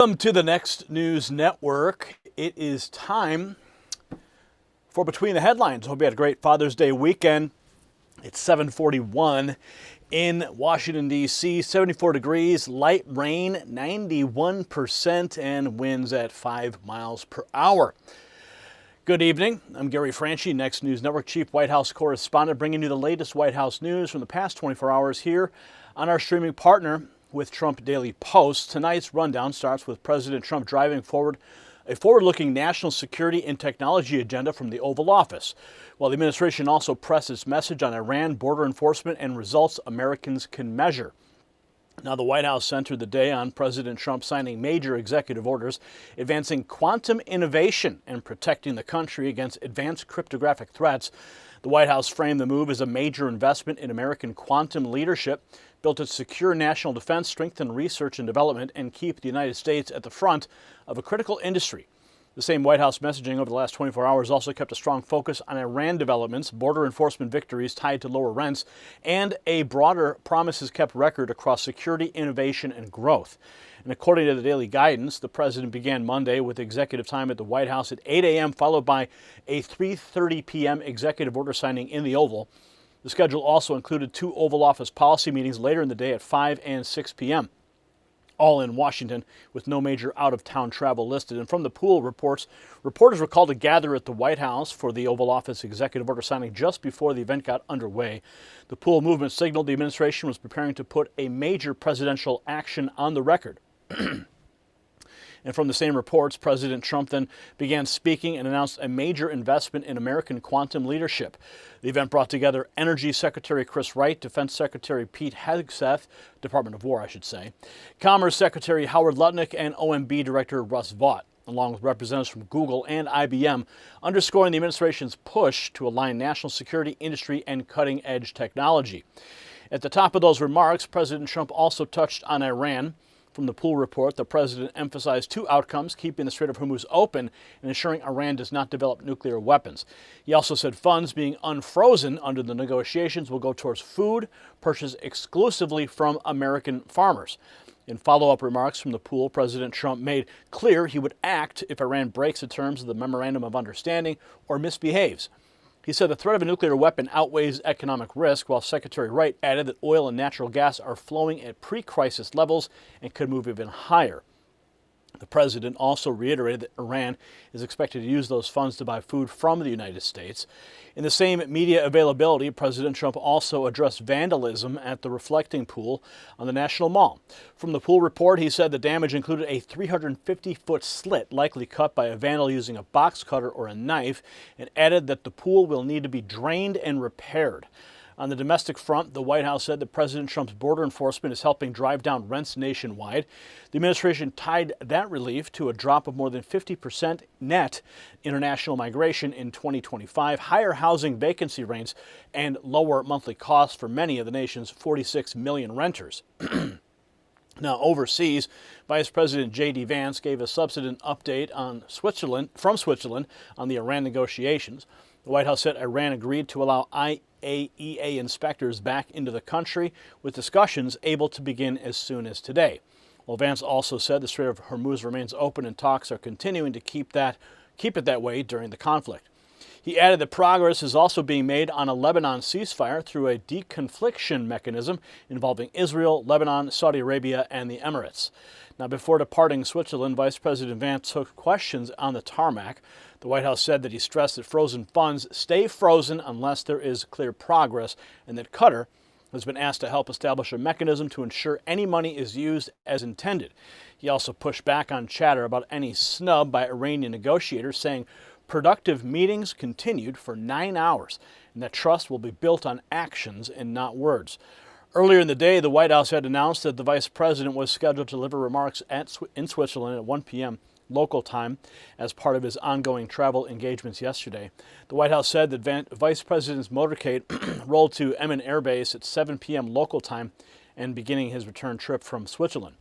Welcome to the Next News Network. It is time for Between the Headlines. Hope you had a great Father's Day weekend. It's 7:41 in Washington, D.C., 74 degrees, light rain, 91%, and winds at 5 miles per hour. Good evening. I'm Gary Franchi, Next News Network Chief White House Correspondent, bringing you the latest White House news from the past 24 hours here on our streaming partner with Trump Daily Post. Tonight's rundown starts with President Trump driving forward a forward-looking national security and technology agenda from the Oval Office, while the administration also pressed its message on Iran, border enforcement, and results Americans can measure. Now, the White House centered the day on President Trump signing major executive orders advancing quantum innovation and protecting the country against advanced cryptographic threats. The White House framed the move as a major investment in American quantum leadership, built to secure national defense, strengthen research and development, and keep the United States at the front of a critical industry. The same White House messaging over the last 24 hours also kept a strong focus on Iran developments, border enforcement victories tied to lower rents, and a broader promises-kept record across security, innovation, and growth. And according to the daily guidance, the president began Monday with executive time at the White House at 8 a.m., followed by a 3:30 p.m. executive order signing in the Oval. The schedule also included 2 Oval Office policy meetings later in the day at 5 and 6 p.m., all in Washington, with no major out-of-town travel listed. And from the Pool reports, reporters were called to gather at the White House for the Oval Office executive order signing just before the event got underway. The Pool movement signaled the administration was preparing to put a major presidential action on the record. And from the same reports, President Trump then began speaking and announced a major investment in American quantum leadership. The event brought together Energy Secretary Chris Wright, Defense Secretary Pete Hegseth, Department of War, I should say, Commerce Secretary Howard Lutnick, and OMB Director Russ Vought, along with representatives from Google and IBM, underscoring the administration's push to align national security, industry, and cutting-edge technology. At the top of those remarks, President Trump also touched on Iran. From the Pool report, the president emphasized 2 outcomes: keeping the Strait of Hormuz open and ensuring Iran does not develop nuclear weapons. He also said funds being unfrozen under the negotiations will go towards food purchased exclusively from American farmers. In follow-up remarks from the Pool, President Trump made clear he would act if Iran breaks the terms of the Memorandum of Understanding or misbehaves. He said the threat of a nuclear weapon outweighs economic risk, while Secretary Wright added that oil and natural gas are flowing at pre-crisis levels and could move even higher. The president also reiterated that Iran is expected to use those funds to buy food from the United States. In the same media availability, President Trump also addressed vandalism at the Reflecting Pool on the National Mall. From the Pool report, he said the damage included a 350-foot slit likely cut by a vandal using a box cutter or a knife, and added that the pool will need to be drained and repaired. On the domestic front, the White House said that President Trump's border enforcement is helping drive down rents nationwide. The administration tied that relief to a drop of more than 50% net international migration in 2025, higher housing vacancy rates, and lower monthly costs for many of the nation's 46 million renters. Now, overseas, Vice President JD Vance gave a subsequent update from Switzerland on the Iran negotiations. The White House said Iran agreed to allow IAEA inspectors back into the country, with discussions able to begin as soon as today. Well, Vance also said the Strait of Hormuz remains open and talks are continuing to keep it that way during the conflict. He added that progress is also being made on a Lebanon ceasefire through a deconfliction mechanism involving Israel, Lebanon, Saudi Arabia, and the Emirates. Now, before departing Switzerland, Vice President Vance took questions on the tarmac. The White House said that he stressed that frozen funds stay frozen unless there is clear progress, and that Qatar has been asked to help establish a mechanism to ensure any money is used as intended. He also pushed back on chatter about any snub by Iranian negotiators, saying productive meetings continued for 9 hours, and that trust will be built on actions and not words. Earlier in the day, the White House had announced that the vice president was scheduled to deliver remarks in Switzerland at 1 p.m. local time as part of his ongoing travel engagements yesterday. The White House said that Vice President's motorcade rolled to Emmen Air Base at 7 p.m. local time and beginning his return trip from Switzerland.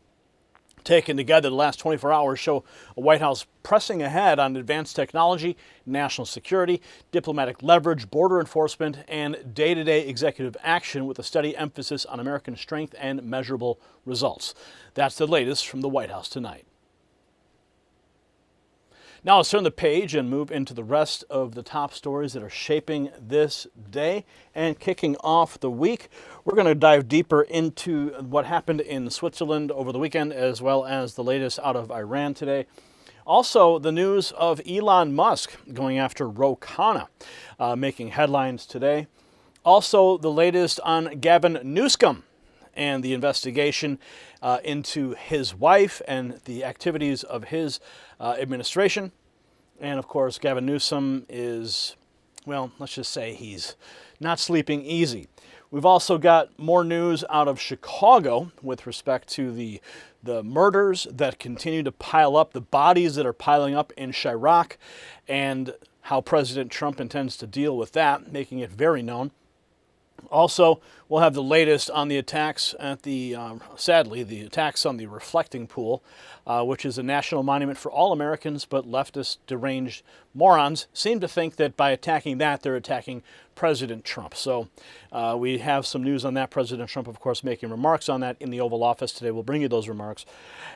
Taken together, the last 24 hours show a White House pressing ahead on advanced technology, national security, diplomatic leverage, border enforcement, and day-to-day executive action with a steady emphasis on American strength and measurable results. That's the latest from the White House tonight. Now let's turn the page and move into the rest of the top stories that are shaping this day and kicking off the week. We're going to dive deeper into what happened in Switzerland over the weekend, as well as the latest out of Iran today. Also, the news of Elon Musk going after Ro Khanna, making headlines today. Also, the latest on Gavin Newsom and the investigation into his wife and the activities of his administration. And of course, Gavin Newsom is, well, let's just say he's not sleeping easy. We've also got more news out of Chicago with respect to the murders that continue to pile up, the bodies that are piling up in Chirac, and how President Trump intends to deal with that, making it very known. Also, we'll have the latest on the attacks at sadly, the attacks on the Reflecting Pool, which is a national monument for all Americans, but leftist deranged morons seem to think that by attacking that, they're attacking President Trump. So we have some news on that. President Trump, of course, making remarks on that in the Oval Office today. We'll bring you those remarks.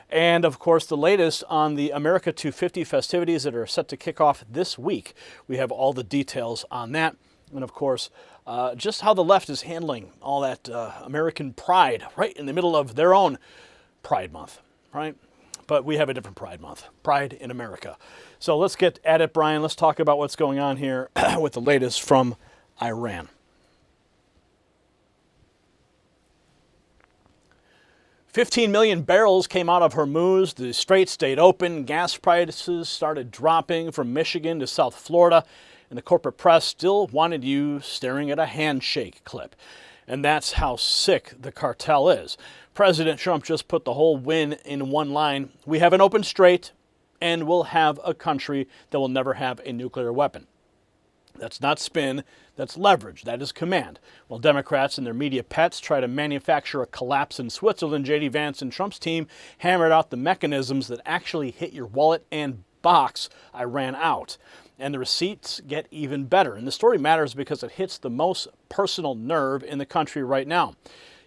And, of course, the latest on the America 250 festivities that are set to kick off this week. We have all the details on that. And, of course, just how the left is handling all that American pride right in the middle of their own Pride Month, right? But we have a different Pride Month, Pride in America. So let's get at it, Brian. Let's talk about what's going on here with the latest from Iran. 15 million barrels came out of Hormuz. The strait stayed open. Gas prices started dropping from Michigan to South Florida. And the corporate press still wanted you staring at a handshake clip. And that's how sick the cartel is. President Trump just put the whole win in one line. We have an open strait, and we'll have a country that will never have a nuclear weapon. That's not spin, that's leverage, that is command. While Democrats and their media pets try to manufacture a collapse in Switzerland, JD Vance and Trump's team hammered out the mechanisms that actually hit your wallet and box Iran out. And the receipts get even better. And the story matters because it hits the most personal nerve in the country right now.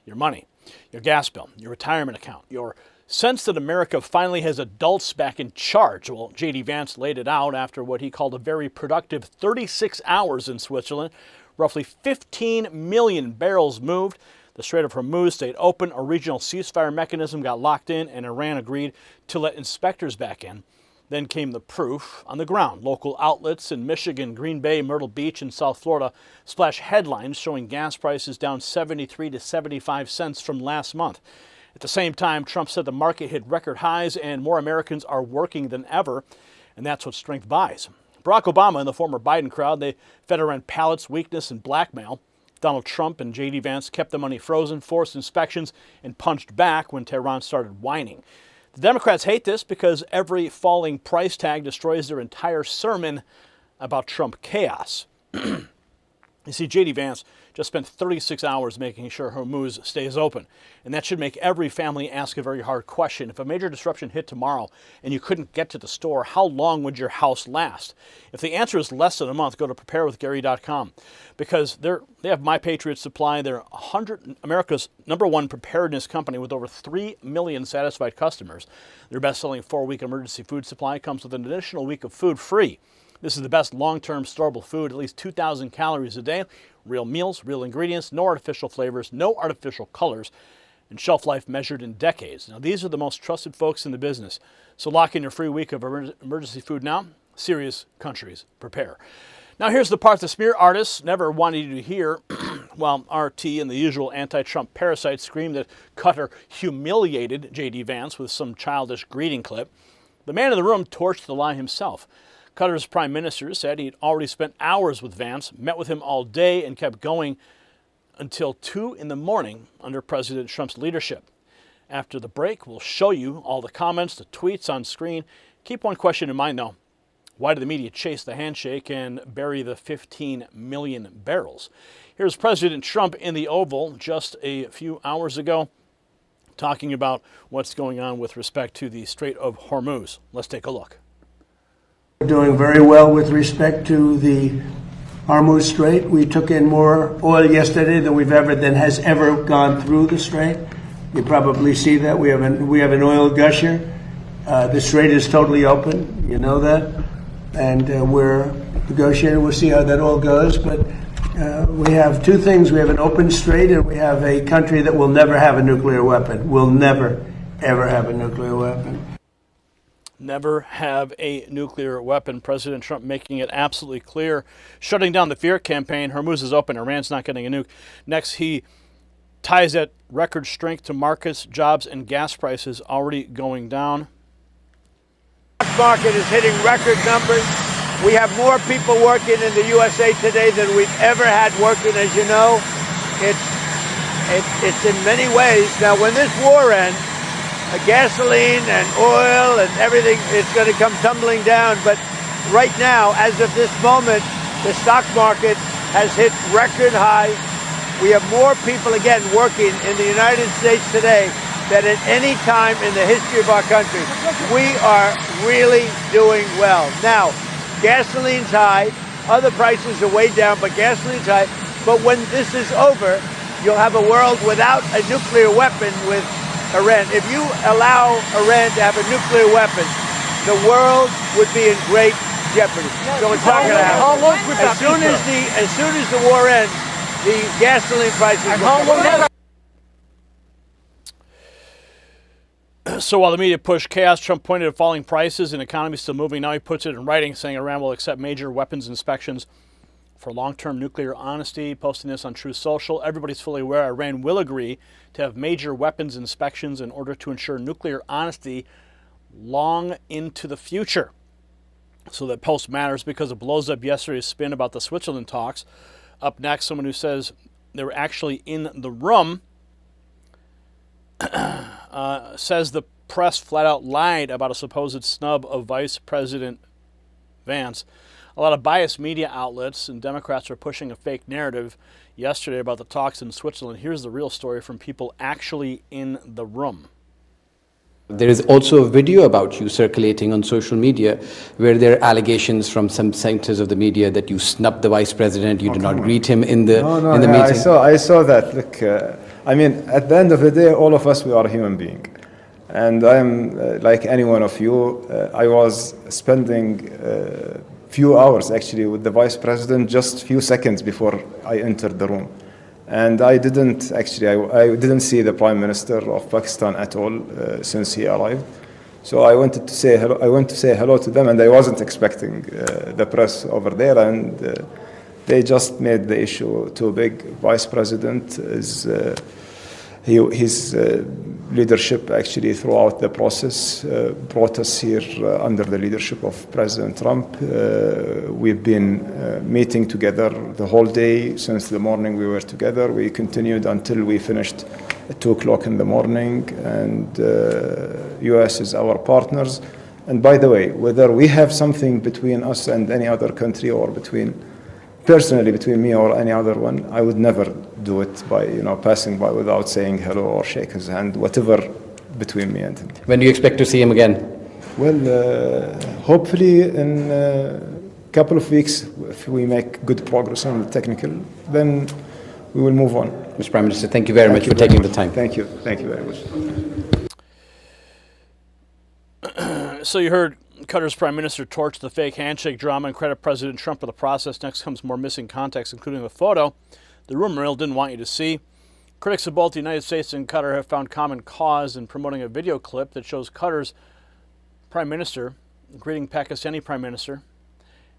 Your money, your gas bill, your retirement account, your sense that America finally has adults back in charge. Well, JD Vance laid it out after what he called a very productive 36 hours in Switzerland. Roughly 15 million barrels moved. The Strait of Hormuz stayed open. A regional ceasefire mechanism got locked in, and Iran agreed to let inspectors back in. Then came the proof on the ground. Local outlets in Michigan, Green Bay, Myrtle Beach, and South Florida splash headlines showing gas prices down 73 to 75 cents from last month. At the same time, Trump said the market hit record highs and more Americans are working than ever, and that's what strength buys. Barack Obama and the former Biden crowd, they fed around pallets, weakness, and blackmail. Donald Trump and JD Vance kept the money frozen, forced inspections, and punched back when Tehran started whining. The Democrats hate this because every falling price tag destroys their entire sermon about Trump chaos. You see, JD Vance just spent 36 hours making sure Hormuz stays open. And that should make every family ask a very hard question. If a major disruption hit tomorrow and you couldn't get to the store, how long would your house last? If the answer is less than a month, go to preparewithgary.com. Because they have My Patriot Supply. They're America's #1 preparedness company with over 3 million satisfied customers. Their best-selling 4-week emergency food supply comes with an additional week of food free. This is the best long-term storable food, at least 2,000 calories a day, real meals, real ingredients, no artificial flavors, no artificial colors, and shelf life measured in decades. Now, these are the most trusted folks in the business. So lock in your free week of emergency food now. Serious countries prepare. Now, here's the part the smear artists never wanted you to hear. While RT and the usual anti-Trump parasites screamed that Qatar humiliated JD Vance with some childish greeting clip, the man in the room torched the lie himself. Qatar's prime minister said he'd already spent hours with Vance, met with him all day, and kept going until 2 in the morning under President Trump's leadership. After the break, we'll show you all the comments, the tweets on screen. Keep one question in mind, though. Why did the media chase the handshake and bury the 15 million barrels? Here's President Trump in the Oval just a few hours ago talking about what's going on with respect to the Strait of Hormuz. Let's take a look. We're doing very well with respect to the Hormuz Strait. We took in more oil yesterday than has ever gone through the strait. You probably see that we have an oil gusher. The strait is totally open. You know that. and we're negotiating. We'll see how that all goes. But we have two things. We have an open strait, and we have a country that will never have a nuclear weapon. Will never, ever have a nuclear weapon. Never have a nuclear weapon. President Trump making it absolutely clear, shutting down the fear campaign. Hormuz is open. Iran's not getting a nuke. Next, he ties that record strength to markets, jobs, and gas prices already going down. The stock market is hitting record numbers. We have more people working in the USA today than we've ever had working, as you know. It's in many ways. Now, when this war ends, gasoline and oil and everything is going to come tumbling down. But right now, as of this moment, the stock market has hit record highs. We have more people, again, working in the United States today than at any time in the history of our country. We are really doing well. Now, gasoline's high. Other prices are way down, but gasoline's high. But when this is over, you'll have a world without a nuclear weapon with Iran. If you allow Iran to have a nuclear weapon, the world would be in great jeopardy. So it's not going to happen. As soon as the war ends, the gasoline prices will come down. So while the media pushed chaos, Trump pointed to falling prices and economy still moving. Now he puts it in writing, saying Iran will accept major weapons inspections for long-term nuclear honesty, posting this on Truth Social. Everybody's fully aware Iran will agree to have major weapons inspections in order to ensure nuclear honesty long into the future. So that post matters because it blows up yesterday's spin about the Switzerland talks. Up next, someone who says they were actually in the room says the press flat out lied about a supposed snub of Vice President Vance. A lot of biased media outlets and Democrats are pushing a fake narrative yesterday about the talks in Switzerland. Here's the real story from people actually in the room. There is also a video about you circulating on social media where there are allegations from some centers of the media that you snubbed the vice president, you did not greet him in the meeting. I saw that. Look, I mean, at the end of the day, all of us, we are human beings. And I'm like any one of you. I was spending few hours actually with the vice president just few seconds before I entered the room. And I didn't actually, I didn't see the Prime Minister of Pakistan at all since he arrived. So I wanted to say hello. I went to say hello to them, and I wasn't expecting the press over there. And they just made the issue too big. Vice President is his leadership actually throughout the process brought us here under the leadership of President Trump. We've been meeting together the whole day since the morning we were together. We continued until we finished at 2 o'clock in the morning, and U.S. is our partners. And by the way, whether we have something between us and any other country or personally between me or any other one, I would never do it by passing by without saying hello or shake his hand, whatever between me and him. When do you expect to see him again? Well, hopefully in a couple of weeks, if we make good progress on the technical, then we will move on. Mr. Prime Minister, thank you very much for taking the time. Thank you. Thank you very much. So you heard Qatar's Prime Minister torch the fake handshake drama and credit President Trump for the process. Next comes more missing context, including the photo the rumor mill didn't want you to see. Critics of both the United States and Qatar have found common cause in promoting a video clip that shows Qatar's Prime Minister greeting Pakistani Prime Minister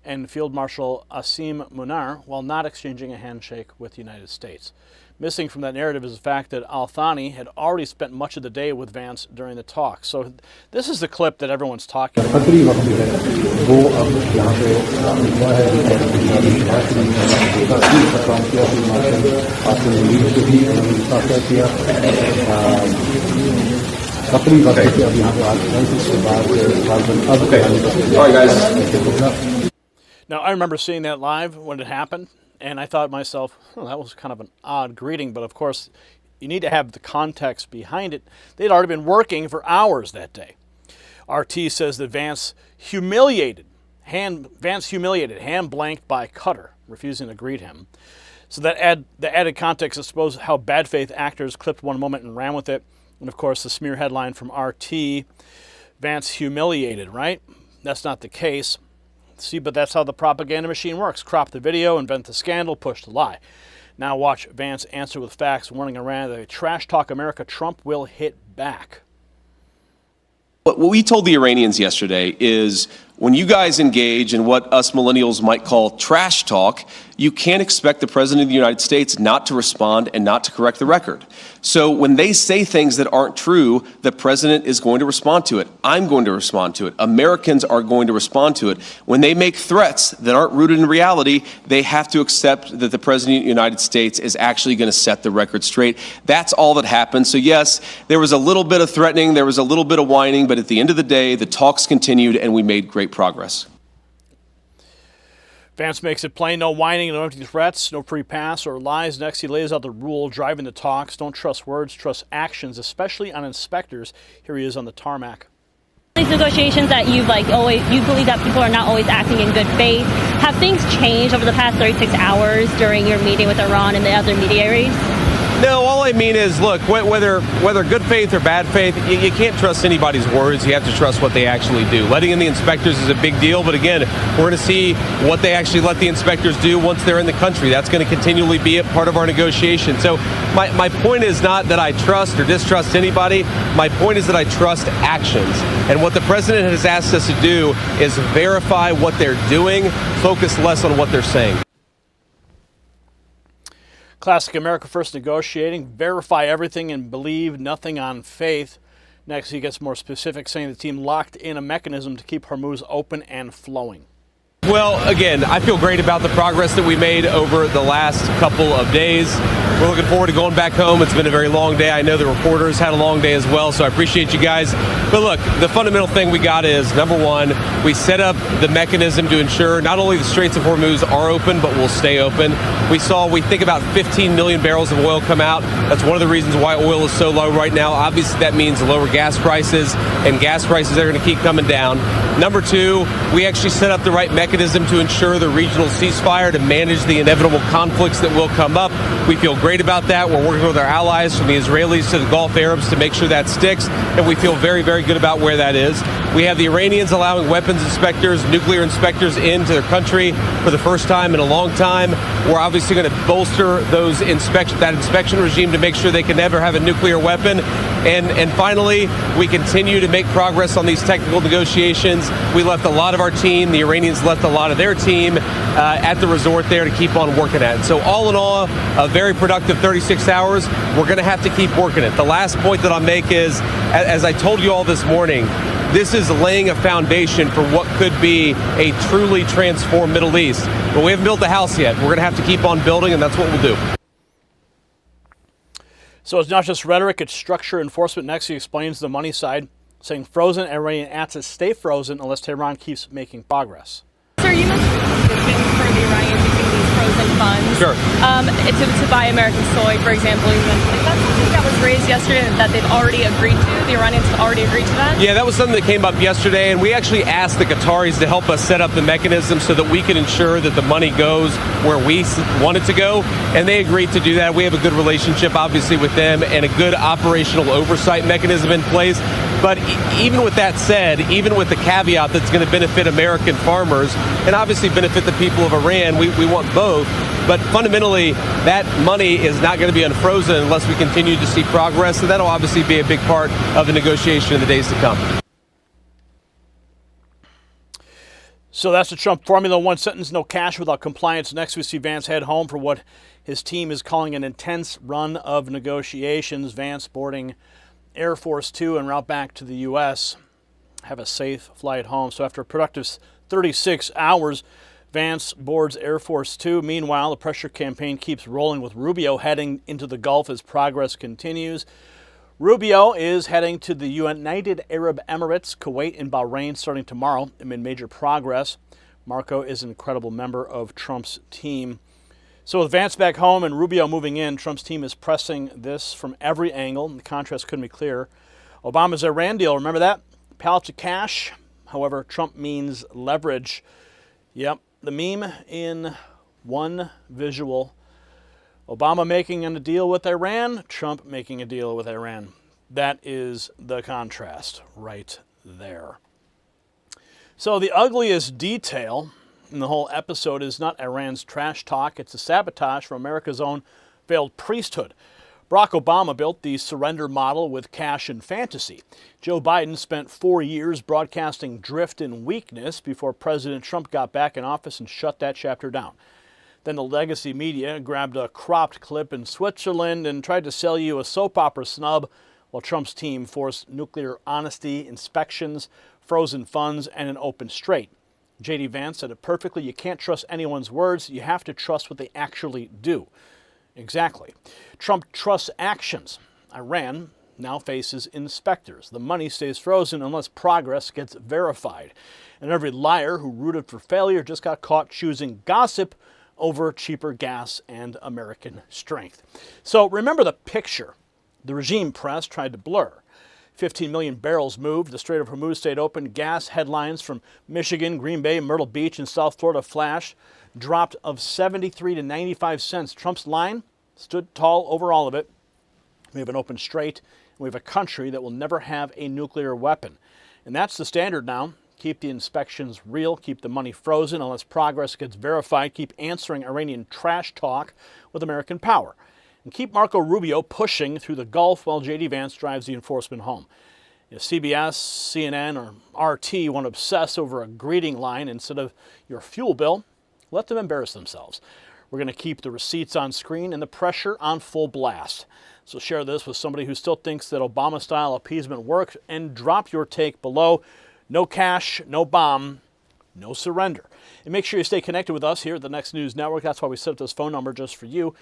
and Field Marshal Asim Munar while not exchanging a handshake with the United States. Missing from that narrative is the fact that Al-Thani had already spent much of the day with Vance during the talk. So this is the clip that everyone's talking about. Now, I remember seeing that live when it happened, and I thought to myself, oh, that was kind of an odd greeting, but of course, you need to have the context behind it. They'd already been working for hours that day. RT says that Vance humiliated, hand-blanked by Qatar, refusing to greet him. So that the added context, I suppose, how bad faith actors clipped one moment and ran with it. And of course, the smear headline from RT, Vance humiliated, right? That's not the case. See, but that's how the propaganda machine works. Crop the video, invent the scandal, push the lie. Now watch Vance answer with facts, warning Iran that they trash talk America, Trump will hit back. What we told the Iranians yesterday is when you guys engage in what us millennials might call trash talk, you can't expect the President of the United States not to respond and not to correct the record. So when they say things that aren't true, the President is going to respond to it. I'm going to respond to it. Americans are going to respond to it. When they make threats that aren't rooted in reality, they have to accept that the President of the United States is actually going to set the record straight. That's all that happened. So yes, there was a little bit of threatening, there was a little bit of whining, but at the end of the day, the talks continued and we made great progress. Vance makes it plain, no whining, no empty threats, no free pass or lies. Next, he lays out the rule driving the talks. Don't trust words, trust actions, especially on inspectors. Here he is on the tarmac. These negotiations that you believe that people are not always acting in good faith. Have things changed over the past 36 hours during your meeting with Iran and the other mediaries? No, all I mean is, look, whether good faith or bad faith, you can't trust anybody's words. You have to trust what they actually do. Letting in the inspectors is a big deal, but again, we're going to see what they actually let the inspectors do once they're in the country. That's going to continually be a part of our negotiation. So my point is not that I trust or distrust anybody. My point is that I trust actions. And what the President has asked us to do is verify what they're doing, focus less on what they're saying. Classic America First negotiating, verify everything and believe nothing on faith. Next, he gets more specific, saying the team locked in a mechanism to keep Hormuz open and flowing. Well, again, I feel great about the progress that we made over the last couple of days. We're looking forward to going back home. It's been a very long day. I know the reporters had a long day as well, so I appreciate you guys. But look, the fundamental thing we got is, number one, we set up the mechanism to ensure not only the Straits of Hormuz are open, but will stay open. We think about 15 million barrels of oil come out. That's one of the reasons why oil is so low right now. Obviously, that means lower gas prices, and gas prices are going to keep coming down. Number two, we actually set up the right mechanism to ensure the regional ceasefire to manage the inevitable conflicts that will come up. We feel great about that. We're working with our allies from the Israelis to the Gulf Arabs to make sure that sticks, and we feel very, very good about where that is. We have the Iranians allowing weapons inspectors, nuclear inspectors into their country for the first time in a long time. We're obviously going to bolster that inspection regime to make sure they can never have a nuclear weapon. And finally, we continue to make progress on these technical negotiations. We left a lot of our team, the Iranians left a lot of their team at the resort there to keep on working at it. So all in all, a very productive 36 hours. We're going to have to keep working it. The last point that I'll make is, as I told you all this morning, this is laying a foundation for what could be a truly transformed Middle East. But we haven't built the house yet. We're going to have to keep on building, and that's what we'll do. So it's not just rhetoric, it's structure enforcement. Next, he explains the money side, saying frozen Iranian assets stay frozen unless Tehran keeps making progress. Sir, you mentioned for the Iranians using these frozen funds. Sure. To buy American soy, for example. You mentioned, is that something that was raised yesterday that they've already agreed to? The Iranians have already agreed to that? Yeah, that was something that came up yesterday, and we actually asked the Qataris to help us set up the mechanism so that we can ensure that the money goes where we want it to go, and they agreed to do that. We have a good relationship, obviously, with them and a good operational oversight mechanism in place. But even with that said, even with the caveat that's going to benefit American farmers and obviously benefit the people of Iran, we want both. But fundamentally, that money is not going to be unfrozen unless we continue to see progress. So that'll obviously be a big part of the negotiation in the days to come. So that's the Trump formula. One sentence, no cash without compliance. Next, we see Vance head home for what his team is calling an intense run of negotiations. Vance boarding Air Force Two en route back to the U.S. Have a safe flight home. So after a productive 36 hours, Vance boards Air Force Two. Meanwhile, the pressure campaign keeps rolling with Rubio heading into the Gulf as progress continues. Rubio is heading to the United Arab Emirates, Kuwait, and Bahrain starting tomorrow amid major progress. Marco is an incredible member of Trump's team. So with Vance back home and Rubio moving in, Trump's team is pressing this from every angle. The contrast couldn't be clearer. Obama's Iran deal, remember that? Pallets of cash. However, Trump means leverage. Yep, the meme in one visual. Obama making a deal with Iran, Trump making a deal with Iran. That is the contrast right there. So the ugliest detail in the whole episode is not Iran's trash talk, it's a sabotage from America's own failed priesthood. Barack Obama built the surrender model with cash and fantasy. Joe Biden spent 4 years broadcasting drift and weakness before President Trump got back in office and shut that chapter down. Then the legacy media grabbed a cropped clip in Switzerland and tried to sell you a soap opera snub, while Trump's team forced nuclear honesty, inspections, frozen funds, and an open strait. JD Vance said it perfectly. You can't trust anyone's words. You have to trust what they actually do. Exactly. Trump trusts actions. Iran now faces inspectors. The money stays frozen unless progress gets verified. And every liar who rooted for failure just got caught choosing gossip over cheaper gas and American strength. So remember the picture the regime press tried to blur. 15 million barrels moved, the Strait of Hormuz stayed open, gas headlines from Michigan, Green Bay, Myrtle Beach, and South Florida flashed, dropped of 73 to 95 cents. Trump's line stood tall over all of it. We have an open strait, and we have a country that will never have a nuclear weapon. And that's the standard now. Keep the inspections real, keep the money frozen unless progress gets verified, keep answering Iranian trash talk with American power. And keep Marco Rubio pushing through the Gulf while JD Vance drives the enforcement home. If CBS, CNN, or RT want to obsess over a greeting line instead of your fuel bill, let them embarrass themselves. We're going to keep the receipts on screen and the pressure on full blast. So share this with somebody who still thinks that Obama-style appeasement works, and drop your take below. No cash, no bomb, no surrender. And make sure you stay connected with us here at the Next News Network. That's why we set up this phone number just for you.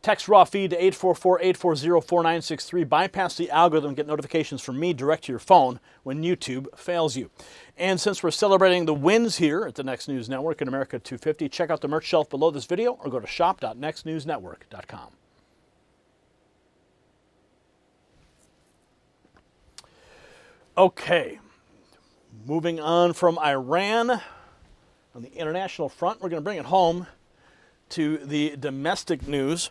Text raw feed to 844-840-4963. Bypass the algorithm, get notifications from me direct to your phone when YouTube fails you. And since we're celebrating the wins here at the Next News Network in America 250, check out the merch shelf below this video or go to shop.nextnewsnetwork.com. Okay, moving on from Iran on the international front, we're going to bring it home to the domestic news.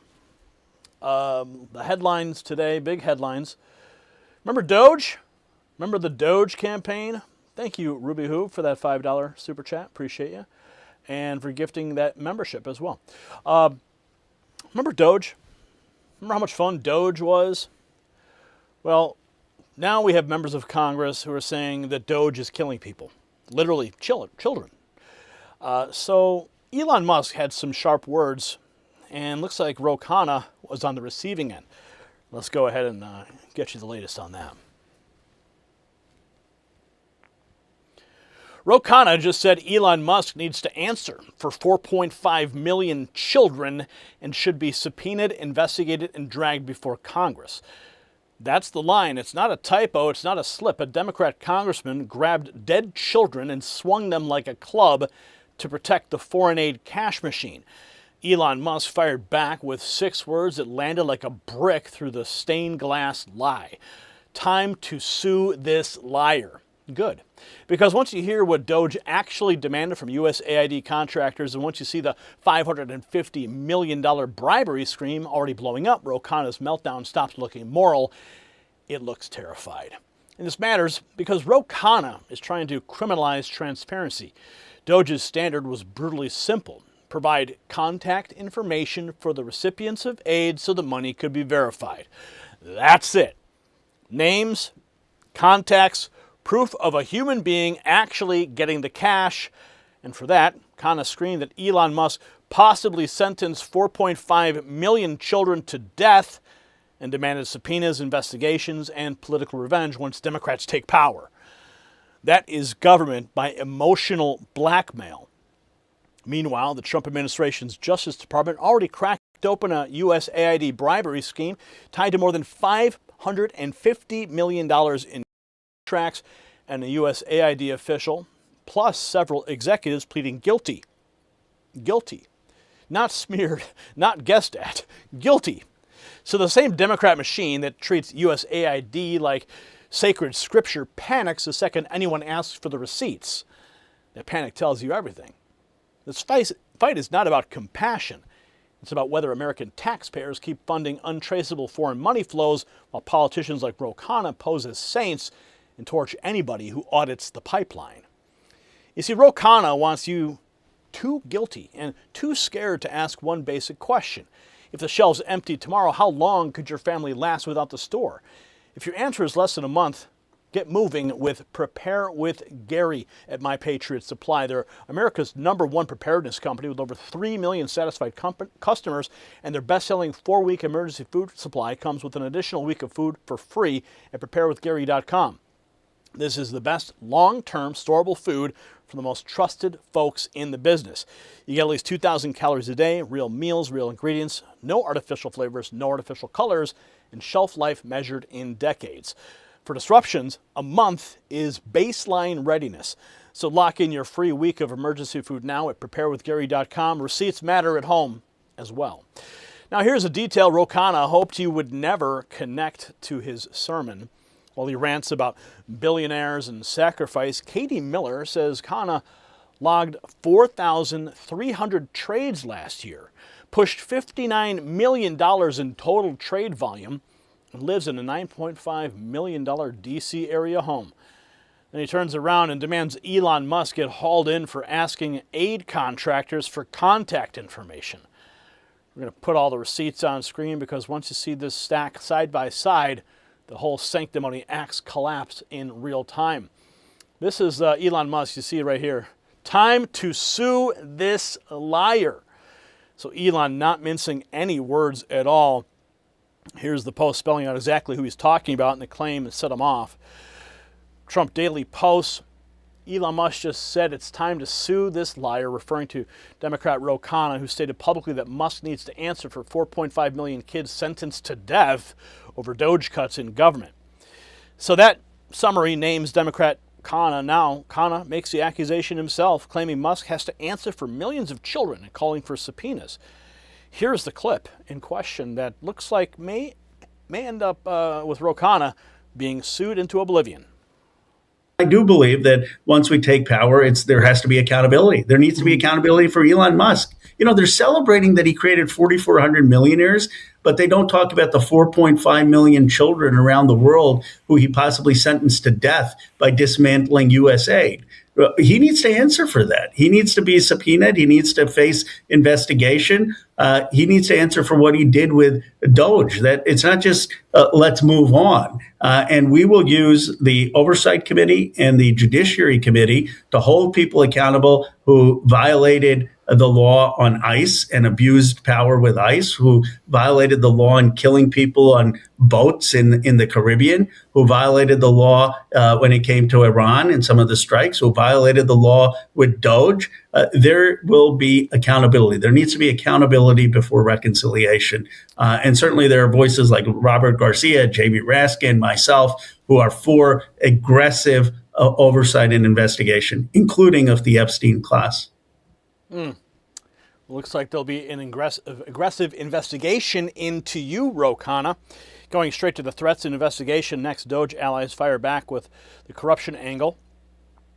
The headlines today, big headlines. Remember Doge? Remember the Doge campaign? Thank you, Rubio, for that $5 super chat. Appreciate you. And for gifting that membership as well. Remember Doge? Remember how much fun Doge was? Well, now we have members of Congress who are saying that Doge is killing people. Literally children. So Elon Musk had some sharp words, and looks like Ro Khanna was on the receiving end. Let's go ahead and get you the latest on that. Ro Khanna just said Elon Musk needs to answer for 4.5 million children and should be subpoenaed, investigated, and dragged before Congress. That's the line. It's not a typo. It's not a slip. A Democrat congressman grabbed dead children and swung them like a club to protect the foreign aid cash machine. Elon Musk fired back with 6 words that landed like a brick through the stained glass lie. Time to sue this liar. Good. Because once you hear what Doge actually demanded from USAID contractors, and once you see the $550 million bribery scream already blowing up, Ro Khanna's meltdown stops looking moral. It looks terrified. And this matters because Ro Khanna is trying to criminalize transparency. Doge's standard was brutally simple. Provide contact information for the recipients of aid so the money could be verified. That's it. Names, contacts, proof of a human being actually getting the cash. And for that, Khanna screamed that Elon Musk possibly sentenced 4.5 million children to death and demanded subpoenas, investigations, and political revenge once Democrats take power. That is government by emotional blackmail. Meanwhile, the Trump administration's Justice Department already cracked open a USAID bribery scheme tied to more than $550 million in contracts, and a USAID official, plus several executives pleading guilty. Guilty. Not smeared, not guessed at. Guilty. So the same Democrat machine that treats USAID like sacred scripture panics the second anyone asks for the receipts. That panic tells you everything. This fight is not about compassion. It's about whether American taxpayers keep funding untraceable foreign money flows while politicians like Ro Khanna pose as saints and torch anybody who audits the pipeline. You see, Ro Khanna wants you too guilty and too scared to ask one basic question. If the shelves empty tomorrow, how long could your family last without the store? If your answer is less than a month, get moving with Prepare with Gary at My Patriot Supply. They're America's #1 preparedness company with over 3 million satisfied customers, and their best-selling 4-week emergency food supply comes with an additional week of food for free at preparewithgary.com. This is the best long-term storable food from the most trusted folks in the business. You get at least 2,000 calories a day, real meals, real ingredients, no artificial flavors, no artificial colors, and shelf life measured in decades. For disruptions, a month is baseline readiness. So lock in your free week of emergency food now at preparewithgary.com. Receipts matter at home as well. Now here's a detail Ro Khanna hoped you would never connect to his sermon. While he rants about billionaires and sacrifice, Katie Miller says Khanna logged 4,300 trades last year, pushed $59 million in total trade volume, and lives in a $9.5 million D.C. area home. Then he turns around and demands Elon Musk get hauled in for asking aid contractors for contact information. We're going to put all the receipts on screen because once you see this stack side by side, the whole sanctimony acts collapse in real time. This is Elon Musk, you see it right here. Time to sue this liar. So Elon not mincing any words at all. Here's the post spelling out exactly who he's talking about and the claim and set him off. Trump Daily Post. Elon Musk just said it's time to sue this liar, referring to Democrat Ro Khanna, who stated publicly that Musk needs to answer for 4.5 million kids sentenced to death over Doge cuts in government. So that summary names Democrat Khanna. Now Khanna makes the accusation himself, claiming Musk has to answer for millions of children and calling for subpoenas. Here's the clip in question that looks like may end up with Ro Khanna being sued into oblivion. I do believe that once we take power, there has to be accountability. There needs to be accountability for Elon Musk. You know, they're celebrating that he created 4,400 millionaires, but they don't talk about the 4.5 million children around the world who he possibly sentenced to death by dismantling USAID. He needs to answer for that. He needs to be subpoenaed. He needs to face investigation. He needs to answer for what he did with Doge. That it's not just let's move on. And we will use the Oversight Committee and the Judiciary Committee to hold people accountable who violated the law on ICE and abused power with ICE, who violated the law in killing people on boats in the Caribbean, who violated the law when it came to Iran and some of the strikes, who violated the law with Doge. There will be accountability. There needs to be accountability before reconciliation. And certainly there are voices like Robert Garcia, Jamie Raskin, myself, who are for aggressive oversight and investigation, including of the Epstein class. Looks like there'll be an aggressive investigation into you, Ro Khanna. Going straight to the threats and investigation next, Doge allies fire back with the corruption angle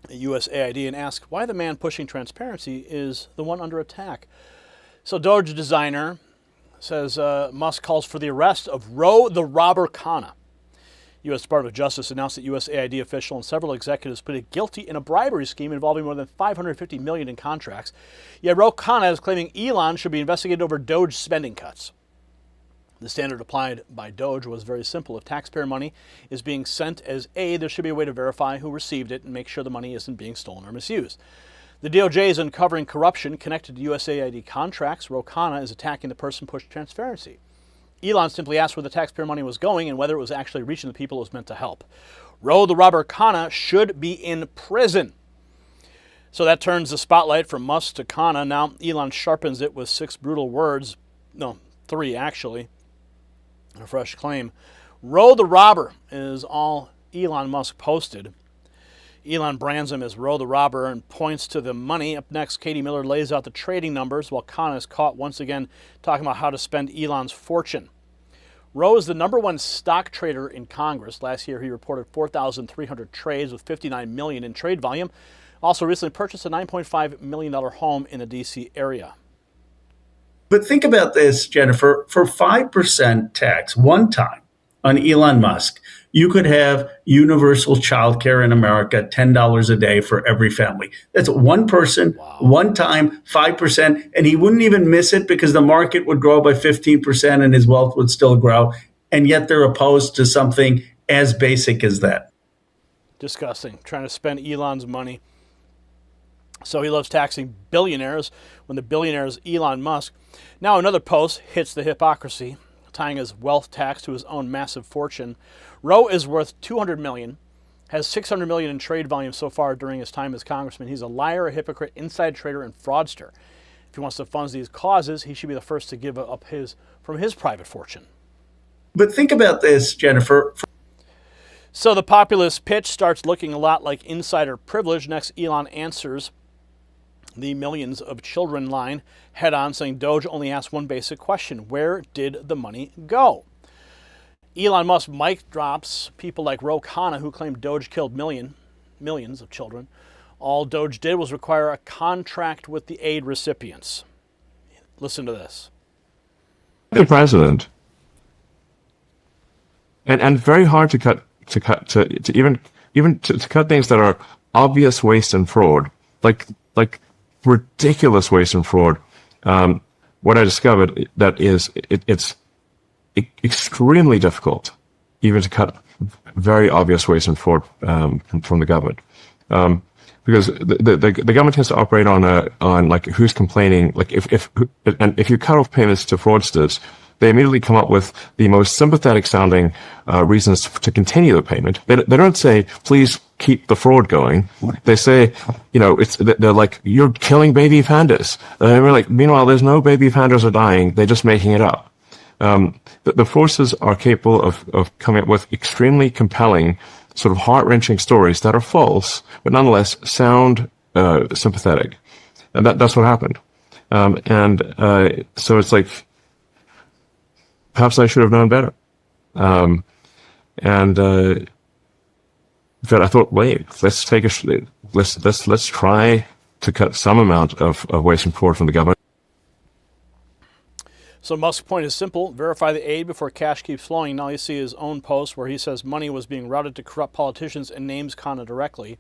at USAID and ask why the man pushing transparency is the one under attack. So Doge designer says Musk calls for the arrest of Ro the Robber Khanna. U.S. Department of Justice announced that USAID official and several executives pleaded guilty in a bribery scheme involving more than $550 million in contracts. Yet Ro Khanna is claiming Elon should be investigated over Doge spending cuts. The standard applied by Doge was very simple. If taxpayer money is being sent as aid, there should be a way to verify who received it and make sure the money isn't being stolen or misused. The DOJ is uncovering corruption connected to USAID contracts. Ro Khanna is attacking the person pushing transparency. Elon simply asked where the taxpayer money was going and whether it was actually reaching the people it was meant to help. Ro the Robber Khanna should be in prison. So that turns the spotlight from Musk to Khanna. Now Elon sharpens it with 6 brutal words. No, 3 actually. A fresh claim. Ro the Robber is all Elon Musk posted. Elon brands him as Ro the Robber and points to the money. Up next, Katie Miller lays out the trading numbers while Khanna is caught once again talking about how to spend Elon's fortune. Ro is the #1 stock trader in Congress. Last year, he reported 4,300 trades with $59 million in trade volume. Also recently purchased a $9.5 million home in the D.C. area. But think about this, Jennifer. For 5% tax one time, on Elon Musk, you could have universal childcare in America, $10 a day for every family. That's one person, one time, 5%, and he wouldn't even miss it because the market would grow by 15% and his wealth would still grow. And yet they're opposed to something as basic as that. Disgusting. Trying to spend Elon's money. So he loves taxing billionaires when the billionaire is Elon Musk. Now another post hits the hypocrisy, tying his wealth tax to his own massive fortune. Roe is worth $200 million, has $600 million in trade volume so far during his time as congressman. He's a liar, a hypocrite, inside trader, and fraudster. If he wants to fund these causes, he should be the first to give up from his private fortune. But think about this, Jennifer. So the populist pitch starts looking a lot like insider privilege. Next, Elon answers the millions of children line head on, saying Doge only asked one basic question: where did the money go? Elon Musk mic drops people like Ro Khanna, who claimed Doge killed millions of children. All Doge did was require a contract with the aid recipients. Listen to this. The president, and very hard to cut things that are obvious waste and fraud, like ridiculous waste and fraud. What I discovered that it's extremely difficult even to cut very obvious waste and fraud from the government, because the government has to operate on like who's complaining. Like if you cut off payments to fraudsters, they immediately come up with the most sympathetic sounding reasons to continue the payment. They don't say, please keep the fraud going. They say, they're like, you're killing baby pandas. And we're like, meanwhile, there's no baby pandas are dying. They're just making it up. The forces are capable of coming up with extremely compelling, sort of heart-wrenching stories that are false, but nonetheless sound sympathetic. And that's what happened. So it's like, perhaps I should have known better. But I thought, wait, let's try to cut some amount of waste and fraud from the government. So Musk's point is simple: verify the aid before cash keeps flowing. Now you see his own post where he says money was being routed to corrupt politicians and names Khanna directly.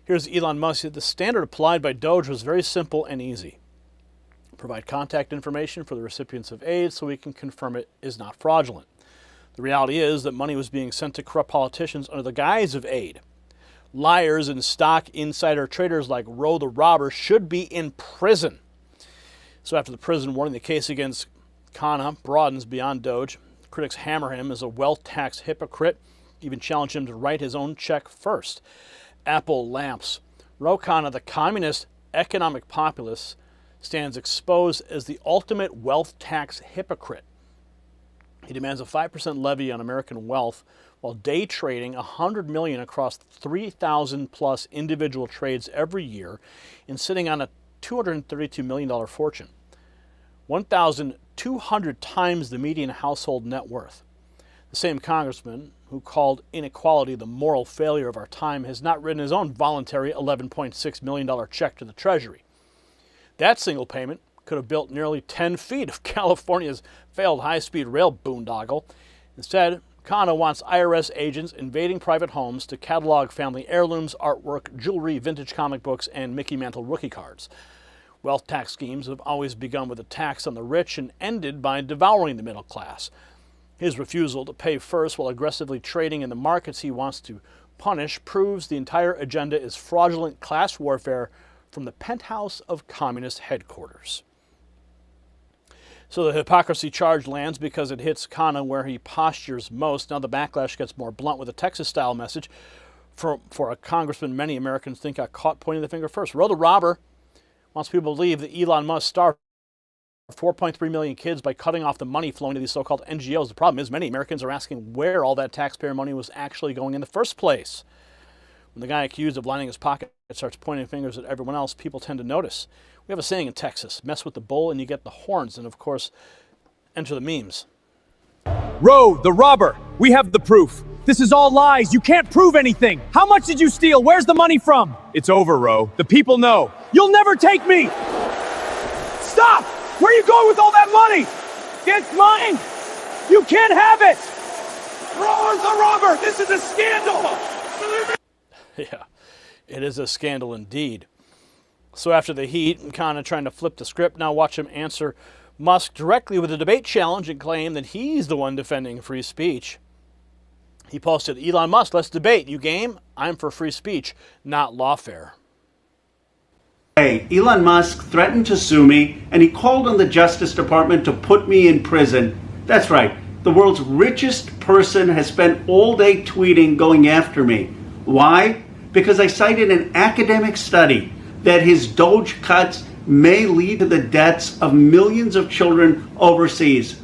Here's Elon Musk. The standard applied by Doge was very simple and easy. Provide contact information for the recipients of aid so we can confirm it is not fraudulent. The reality is that money was being sent to corrupt politicians under the guise of aid. Liars and stock insider traders like Roe the Robber should be in prison. So after the prison warning, the case against Khanna broadens beyond Doge. Critics hammer him as a wealth tax hypocrite, even challenge him to write his own check first. Apple lamps. Ro Khanna, the communist economic populist, stands exposed as the ultimate wealth tax hypocrite. He demands a 5% levy on American wealth while day trading $100 million across 3,000 plus individual trades every year and sitting on a $232 million fortune, 1,200 times the median household net worth. The same congressman who called inequality the moral failure of our time has not written his own voluntary $11.6 million check to the Treasury. That single payment could have built nearly 10 feet of California's failed high-speed rail boondoggle. Instead, Khanna wants IRS agents invading private homes to catalog family heirlooms, artwork, jewelry, vintage comic books, and Mickey Mantle rookie cards. Wealth tax schemes have always begun with a tax on the rich and ended by devouring the middle class. His refusal to pay first while aggressively trading in the markets he wants to punish proves the entire agenda is fraudulent class warfare from the penthouse of communist headquarters. So the hypocrisy charge lands because it hits Khanna where he postures most. Now the backlash gets more blunt with a Texas-style message for a congressman many Americans think got caught pointing the finger first. Roe the Robber wants people to believe that Elon Musk starved 4.3 million kids by cutting off the money flowing to these so-called NGOs. The problem is many Americans are asking where all that taxpayer money was actually going in the first place. When the guy accused of lining his pocket starts pointing fingers at everyone else, people tend to notice. We have a saying in Texas: mess with the bull and you get the horns. And of course, enter the memes. Roe the Robber, we have the proof. This is all lies. You can't prove anything. How much did you steal? Where's the money from? It's over, Roe. The people know. You'll never take me. Stop! Where are you going with all that money? It's mine. You can't have it. Roar the robber! This is a scandal! Yeah, it is a scandal indeed. So after the heat and kind of trying to flip the script, now watch him answer Musk directly with a debate challenge and claim that he's the one defending free speech. He posted, Elon Musk, let's debate. You game? I'm for free speech, not lawfare. Hey, Elon Musk threatened to sue me, and he called on the Justice Department to put me in prison. That's right. The world's richest person has spent all day tweeting going after me. Why? Because I cited an academic study that his Doge cuts may lead to the deaths of millions of children overseas.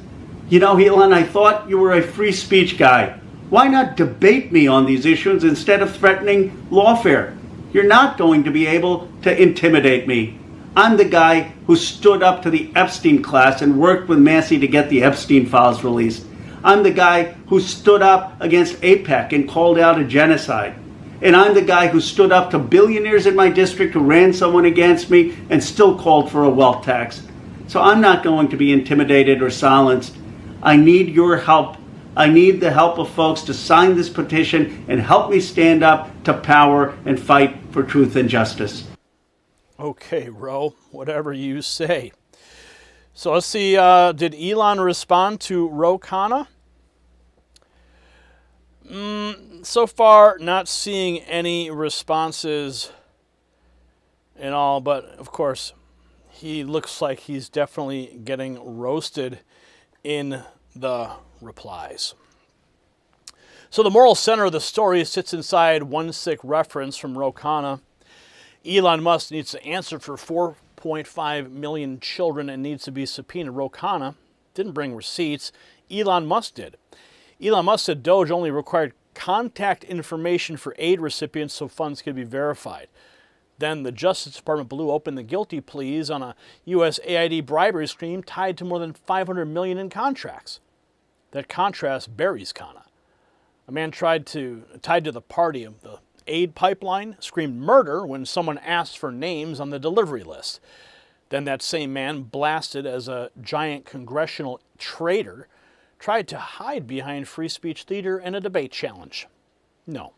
You know, Elon, I thought you were a free speech guy. Why not debate me on these issues instead of threatening lawfare? You're not going to be able to intimidate me. I'm the guy who stood up to the Epstein class and worked with Massey to get the Epstein files released. I'm the guy who stood up against AIPAC and called out a genocide. And I'm the guy who stood up to billionaires in my district who ran someone against me and still called for a wealth tax. So I'm not going to be intimidated or silenced. I need your help. I need the help of folks to sign this petition and help me stand up to power and fight for truth and justice. Okay, Ro, whatever you say. So let's see, did Elon respond to Ro Khanna? So far, not seeing any responses and all, but of course, he looks like he's definitely getting roasted in the replies. So the moral center of the story sits inside one sick reference from Ro Khanna. Elon Musk needs to answer for 4.5 million children and needs to be subpoenaed. Ro Khanna didn't bring receipts. Elon Musk did. Elon Musk said Doge only required contact information for aid recipients so funds could be verified. Then the Justice Department blew open the guilty pleas on a U.S. AID bribery scheme tied to more than $500 million in contracts. That contrast buries Khanna. A man tied to the party of the aid pipeline screamed murder when someone asked for names on the delivery list. Then that same man, blasted as a giant congressional traitor, tried to hide behind free speech leader in a debate challenge. No.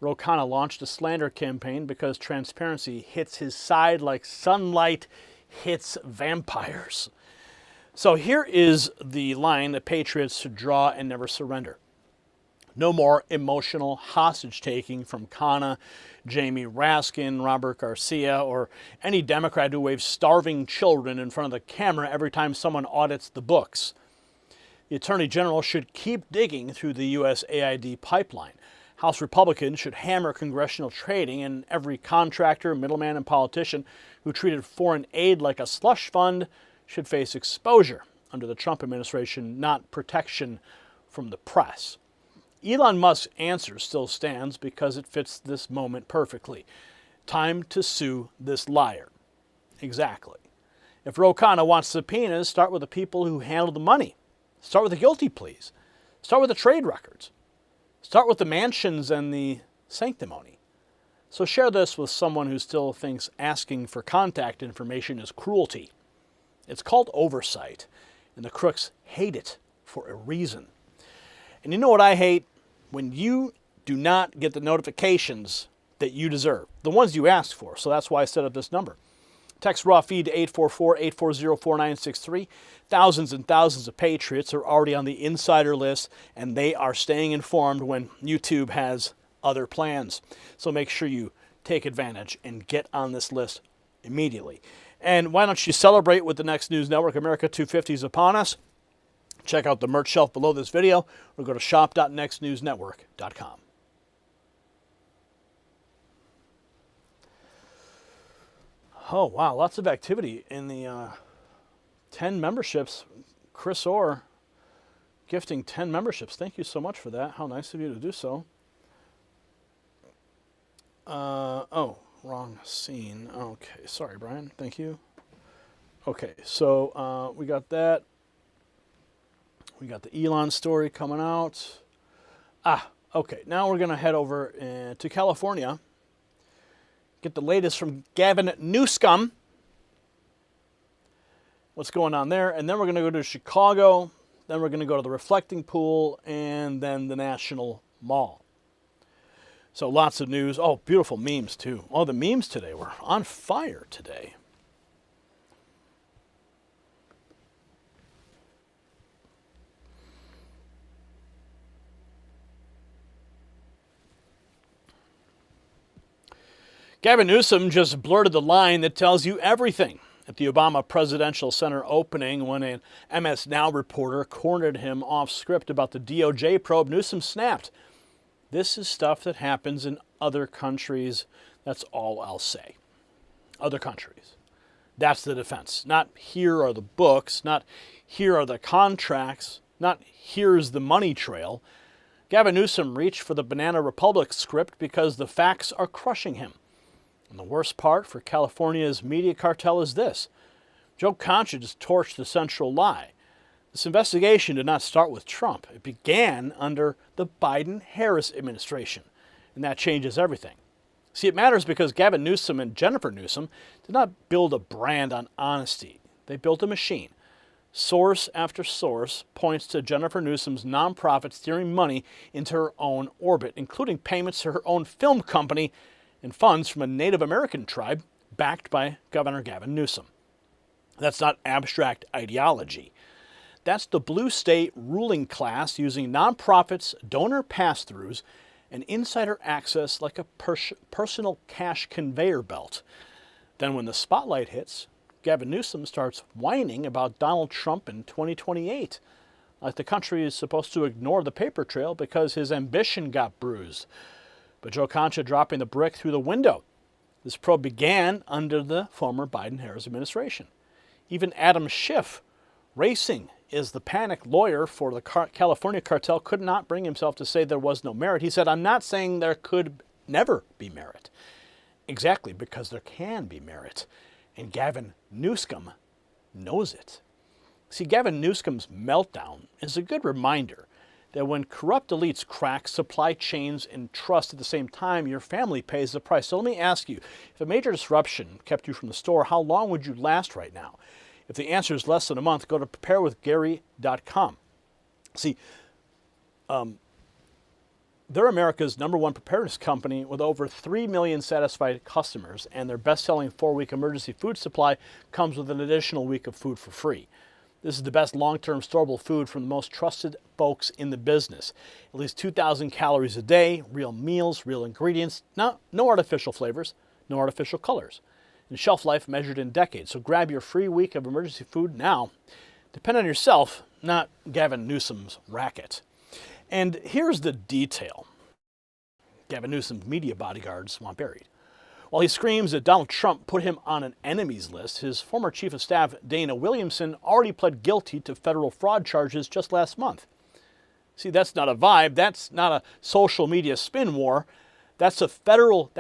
Ro Khanna launched a slander campaign because transparency hits his side like sunlight hits vampires. So here is the line that patriots should draw and never surrender. No more emotional hostage-taking from Khanna, Jamie Raskin, Robert Garcia, or any Democrat who waves starving children in front of the camera every time someone audits the books. The Attorney General should keep digging through the U.S. AID pipeline. House Republicans should hammer congressional trading, and every contractor, middleman, and politician who treated foreign aid like a slush fund should face exposure under the Trump administration, not protection from the press. Elon Musk's answer still stands because it fits this moment perfectly. Time to sue this liar. Exactly. If Ro Khanna wants subpoenas, start with the people who handle the money. Start with the guilty pleas. Start with the trade records. Start with the mansions and the sanctimony. So share this with someone who still thinks asking for contact information is cruelty. It's called oversight, and the crooks hate it for a reason. And you know what I hate? When you do not get the notifications that you deserve, the ones you asked for. So that's why I set up this number. Text raw feed to 844-840-4963. Thousands and thousands of patriots are already on the insider list, and they are staying informed when YouTube has other plans. So make sure you take advantage and get on this list immediately. And why don't you celebrate with the Next News Network? America 250 is upon us. Check out the merch shelf below this video or go to shop.nextnewsnetwork.com. Oh, wow. Lots of activity in the 10 memberships. Chris Orr gifting 10 memberships. Thank you so much for that. How nice of you to do so. Oh, wrong scene. Okay. Sorry, Brian. Thank you. Okay. So we got that. We got the Elon story coming out. Okay. Now we're going to head over to California. Get the latest from Gavin Newsom. What's going on there? And then we're going to go to Chicago then we're going to go to the reflecting pool, and then the National Mall. So lots of news. Oh, beautiful memes too. Oh, the memes today were on fire today. Gavin Newsom just blurted the line that tells you everything at the Obama Presidential Center opening when an MS Now reporter cornered him off script about the DOJ probe. Newsom snapped. This is stuff that happens in other countries. That's all I'll say. Other countries. That's the defense. Not here are the books, not here are the contracts, not here's the money trail. Gavin Newsom reached for the Banana Republic script because the facts are crushing him. And the worst part for California's media cartel is this. Joe Concha just torched the central lie. This investigation did not start with Trump. It began under the Biden-Harris administration. And that changes everything. See, it matters because Gavin Newsom and Jennifer Newsom did not build a brand on honesty. They built a machine. Source after source points to Jennifer Newsom's nonprofit steering money into her own orbit, including payments to her own film company and funds from a Native American tribe backed by Governor Gavin Newsom. That's not abstract ideology. That's the blue state ruling class using nonprofits, donor pass-throughs, and insider access like a personal cash conveyor belt. Then when the spotlight hits, Gavin Newsom starts whining about Donald Trump in 2028, like the country is supposed to ignore the paper trail because his ambition got bruised. But Joe Concha dropping the brick through the window. This probe began under the former Biden-Harris administration. Even Adam Schiff, racing is the panic lawyer for the California cartel, could not bring himself to say there was no merit. He said, I'm not saying there could never be merit. Exactly, because there can be merit. And Gavin Newsom knows it. See, Gavin Newsom's meltdown is a good reminder that when corrupt elites crack supply chains and trust at the same time, your family pays the price. So let me ask you, if a major disruption kept you from the store, how long would you last right now? If the answer is less than a month, go to preparewithgary.com. See, they're America's #1 preparedness company with over 3 million satisfied customers, and their best-selling 4-week emergency food supply comes with an additional week of food for free. This is the best long-term storable food from the most trusted folks in the business. At least 2,000 calories a day, real meals, real ingredients, no artificial flavors, no artificial colors. And shelf life measured in decades. So grab your free week of emergency food now. Depend on yourself, not Gavin Newsom's racket. And here's the detail Gavin Newsom's media bodyguards want buried. While he screams that Donald Trump put him on an enemies list, his former chief of staff, Dana Williamson, already pled guilty to federal fraud charges just last month. See, that's not a vibe. That's not a social media spin war. That's federal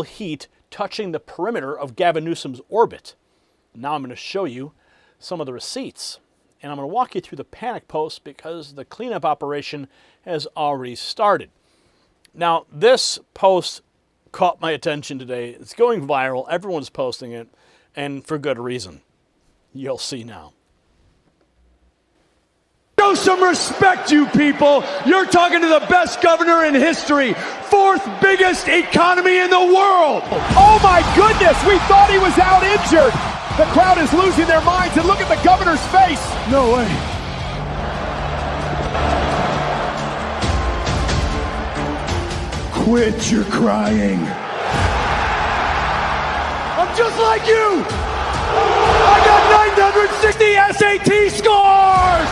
heat touching the perimeter of Gavin Newsom's orbit. Now I'm going to show you some of the receipts. And I'm going to walk you through the panic post because the cleanup operation has already started. Now, this post caught my attention today. It's going viral. Everyone's posting it, and for good reason. You'll see now. Show some respect, you people. You're talking to the best governor in history. 4th biggest economy in the world. Oh my goodness, we thought he was out injured. The crowd is losing their minds, and look at the governor's face. No way. Quit your crying. I'm just like you. I got 960 SAT scores.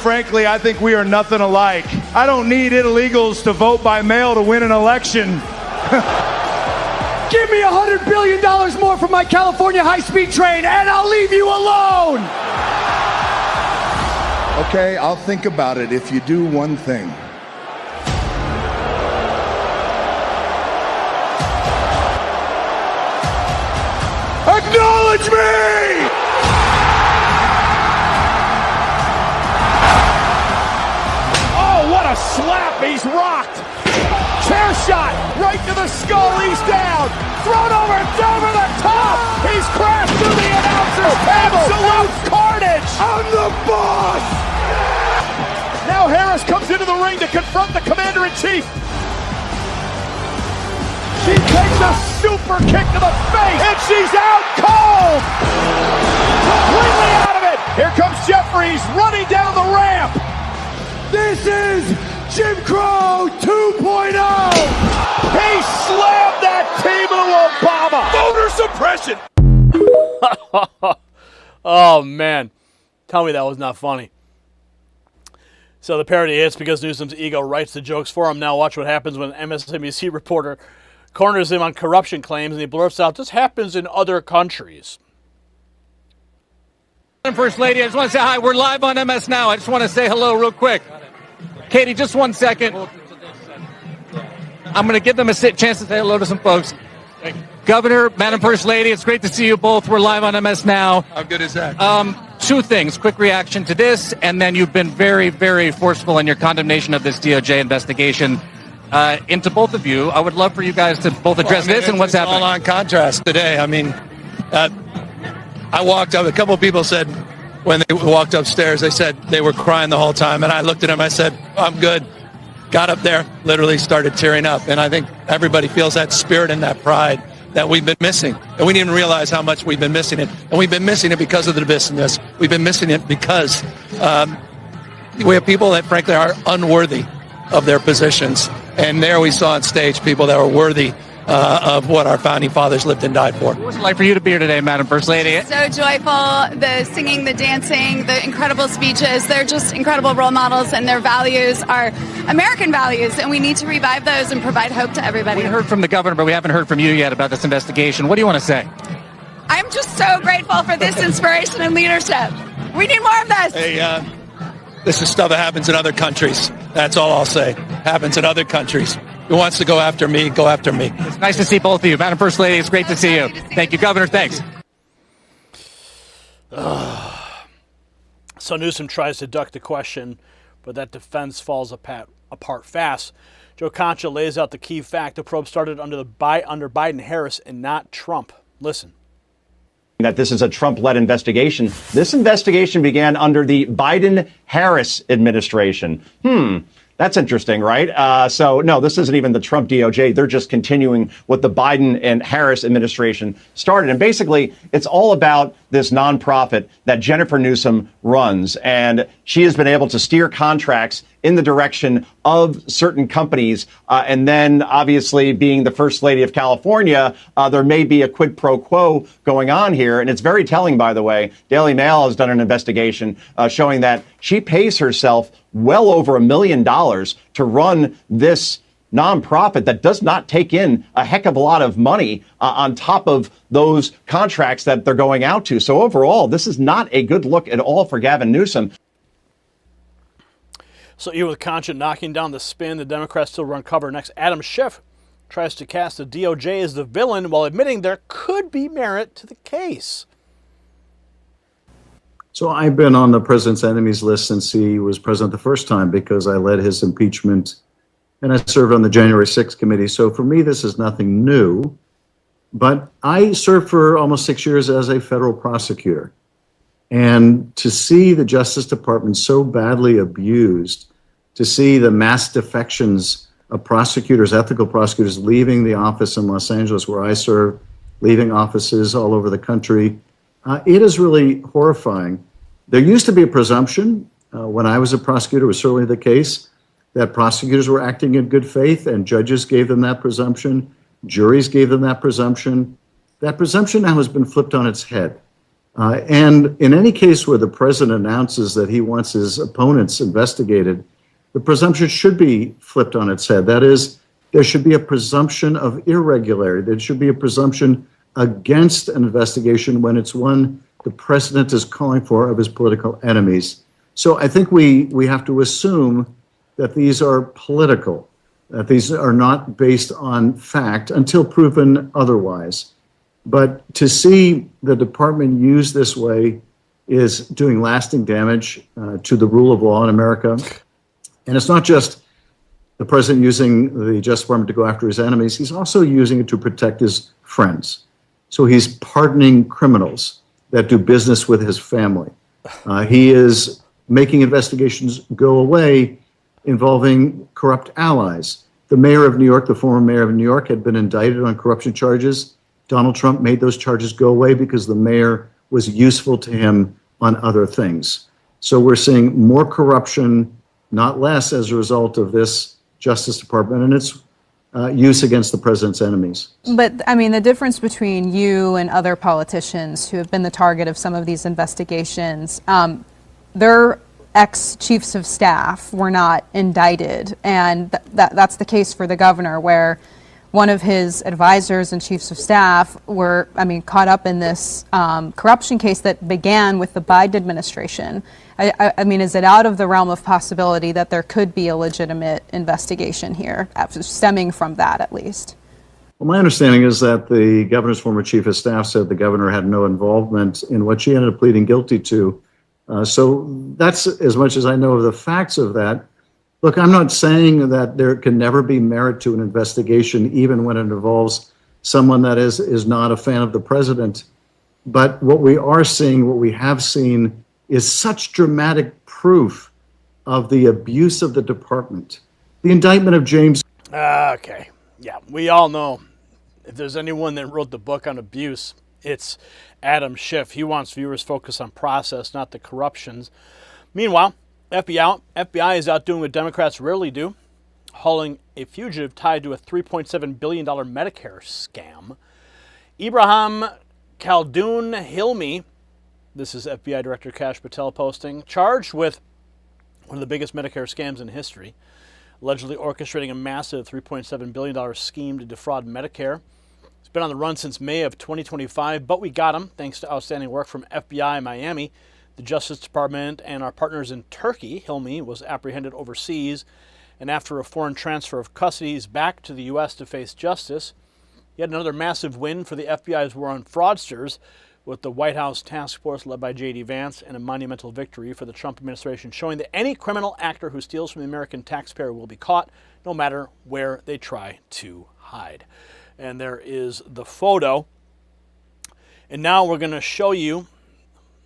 Frankly, I think we are nothing alike. I don't need illegals to vote by mail to win an election. Give me $100 billion more from my California high-speed train, and I'll leave you alone. Okay, I'll think about it if you do one thing. Acknowledge me! Oh, what a slap! He's rocked! Chair shot! Right to the skull, he's down! Thrown over, it's over the top! He's crashed through the announcer's table! Absolute carnage! On the bar! ring to confront the commander-in-chief. She takes a super kick to the face, and she's out cold. Completely out of it. Here comes Jeffries running down the ramp. This is Jim Crow 2.0. He slammed that team into Obama. Voter suppression. Oh, man. Tell me that was not funny. So the parody hits because Newsom's ego writes the jokes for him. Now watch what happens when an MSNBC reporter corners him on corruption claims and he blurts out, this happens in other countries. First Lady, I just want to say hi. We're live on MS Now. I just want to say hello real quick. Katie, just 1 second. I'm going to give them a chance to say hello to some folks. Governor, Madam First Lady, it's great to see you both. We're live on MS Now. How good is that? Two things. Quick reaction to this, and then you've been very, very forceful in your condemnation of this DOJ investigation. Into both of you, I would love for you guys to both address this and what's happening. All on contrast today. I mean, I walked up. A couple of people said when they walked upstairs, they said they were crying the whole time. And I looked at them. I said, I'm good. Got up there, literally started tearing up. And I think everybody feels that spirit and that pride that we've been missing. And we didn't realize how much we've been missing it. And we've been missing it because of the divisiveness. We've been missing it because we have people that, frankly, are unworthy of their positions. And there we saw on stage people that were worthy of what our founding fathers lived and died for. What was it like for you to be here today, Madam First Lady? So joyful, the singing, the dancing, the incredible speeches. They're just incredible role models, and their values are American values, and we need to revive those and provide hope to everybody. We heard from the governor, but we haven't heard from you yet about this investigation. What do you want to say? I'm just so grateful for this inspiration and leadership. We need more of this. Hey, this is stuff that happens in other countries. That's all I'll say. Happens in other countries. Who wants to go after me, go after me. It's nice to see both of you. Madam First Lady, it's great to see you. Thank you, Governor. Thanks. So Newsom tries to duck the question, but that defense falls apart fast. Joe Concha lays out the key fact. The probe started under Biden-Harris and not Trump. Listen. That this is a Trump-led investigation. This investigation began under the Biden-Harris administration. That's interesting, right? So, no, this isn't even the Trump DOJ. They're just continuing what the Biden and Harris administration started. And basically, it's all about this nonprofit that Jennifer Newsom runs. And she has been able to steer contracts in the direction of certain companies. And then, obviously, being the First Lady of California, there may be a quid pro quo going on here. And it's very telling, by the way. Daily Mail has done an investigation showing that she pays herself well over $1 million to run this nonprofit that does not take in a heck of a lot of money on top of those contracts that they're going out to. So overall, this is not a good look at all for Gavin Newsom. So even with Concha knocking down the spin, the Democrats still run cover. Next, Adam Schiff tries to cast the DOJ as the villain while admitting there could be merit to the case. So I've been on the president's enemies list since he was president the first time because I led his impeachment and I served on the January 6th committee. So for me, this is nothing new. But I served for almost 6 years as a federal prosecutor. And to see the Justice Department so badly abused, to see the mass defections of prosecutors, ethical prosecutors, leaving the office in Los Angeles where I serve, leaving offices all over the country, it is really horrifying. There used to be a presumption, when I was a prosecutor, it was certainly the case, that prosecutors were acting in good faith and judges gave them that presumption, juries gave them that presumption. That presumption now has been flipped on its head. And in any case where the president announces that he wants his opponents investigated, the presumption should be flipped on its head. That is, there should be a presumption of irregularity. There should be a presumption against an investigation when it's one the president is calling for of his political enemies. So I think we have to assume that these are political, that these are not based on fact until proven otherwise. But to see the department used this way is doing lasting damage to the rule of law in America. And it's not just the president using the Justice Department to go after his enemies, he's also using it to protect his friends. So he's pardoning criminals that do business with his family. He is making investigations go away involving corrupt allies. The mayor of New York, the former mayor of New York, had been indicted on corruption charges. Donald Trump made those charges go away because the mayor was useful to him on other things. So we're seeing more corruption, not less, as a result of this Justice Department and its use against the president's enemies. But I mean, the difference between you and other politicians who have been the target of some of these investigations, their ex-chiefs of staff were not indicted. And that's the case for the governor, where one of his advisors and chiefs of staff were, caught up in this corruption case that began with the Biden administration. I mean, is it out of the realm of possibility that there could be a legitimate investigation here, stemming from that at least? Well, my understanding is that the governor's former chief of staff said the governor had no involvement in what she ended up pleading guilty to. So that's as much as I know of the facts of that. Look, I'm not saying that there can never be merit to an investigation, even when it involves someone that is not a fan of the president. But what we are seeing, what we have seen, is such dramatic proof of the abuse of the department. The indictment of James. Okay. Yeah, we all know if there's anyone that wrote the book on abuse, it's Adam Schiff. He wants viewers focused on process, not the corruptions. Meanwhile, FBI is out doing what Democrats rarely do, hauling a fugitive tied to a $3.7 billion Medicare scam. Ibrahim Khaldoon Hilmi, this is FBI Director Kash Patel posting, charged with one of the biggest Medicare scams in history, allegedly orchestrating a massive $3.7 billion scheme to defraud Medicare. He's been on the run since May of 2025, but we got him thanks to outstanding work from FBI Miami, the Justice Department, and our partners in Turkey. Hilmi was apprehended overseas, and after a foreign transfer of custody, he's back to the U.S. to face justice. Yet another massive win for the FBI's war on fraudsters, with the White House task force led by JD Vance, and a monumental victory for the Trump administration, showing that any criminal actor who steals from the American taxpayer will be caught, no matter where they try to hide. And there is the photo. And now we're going to show you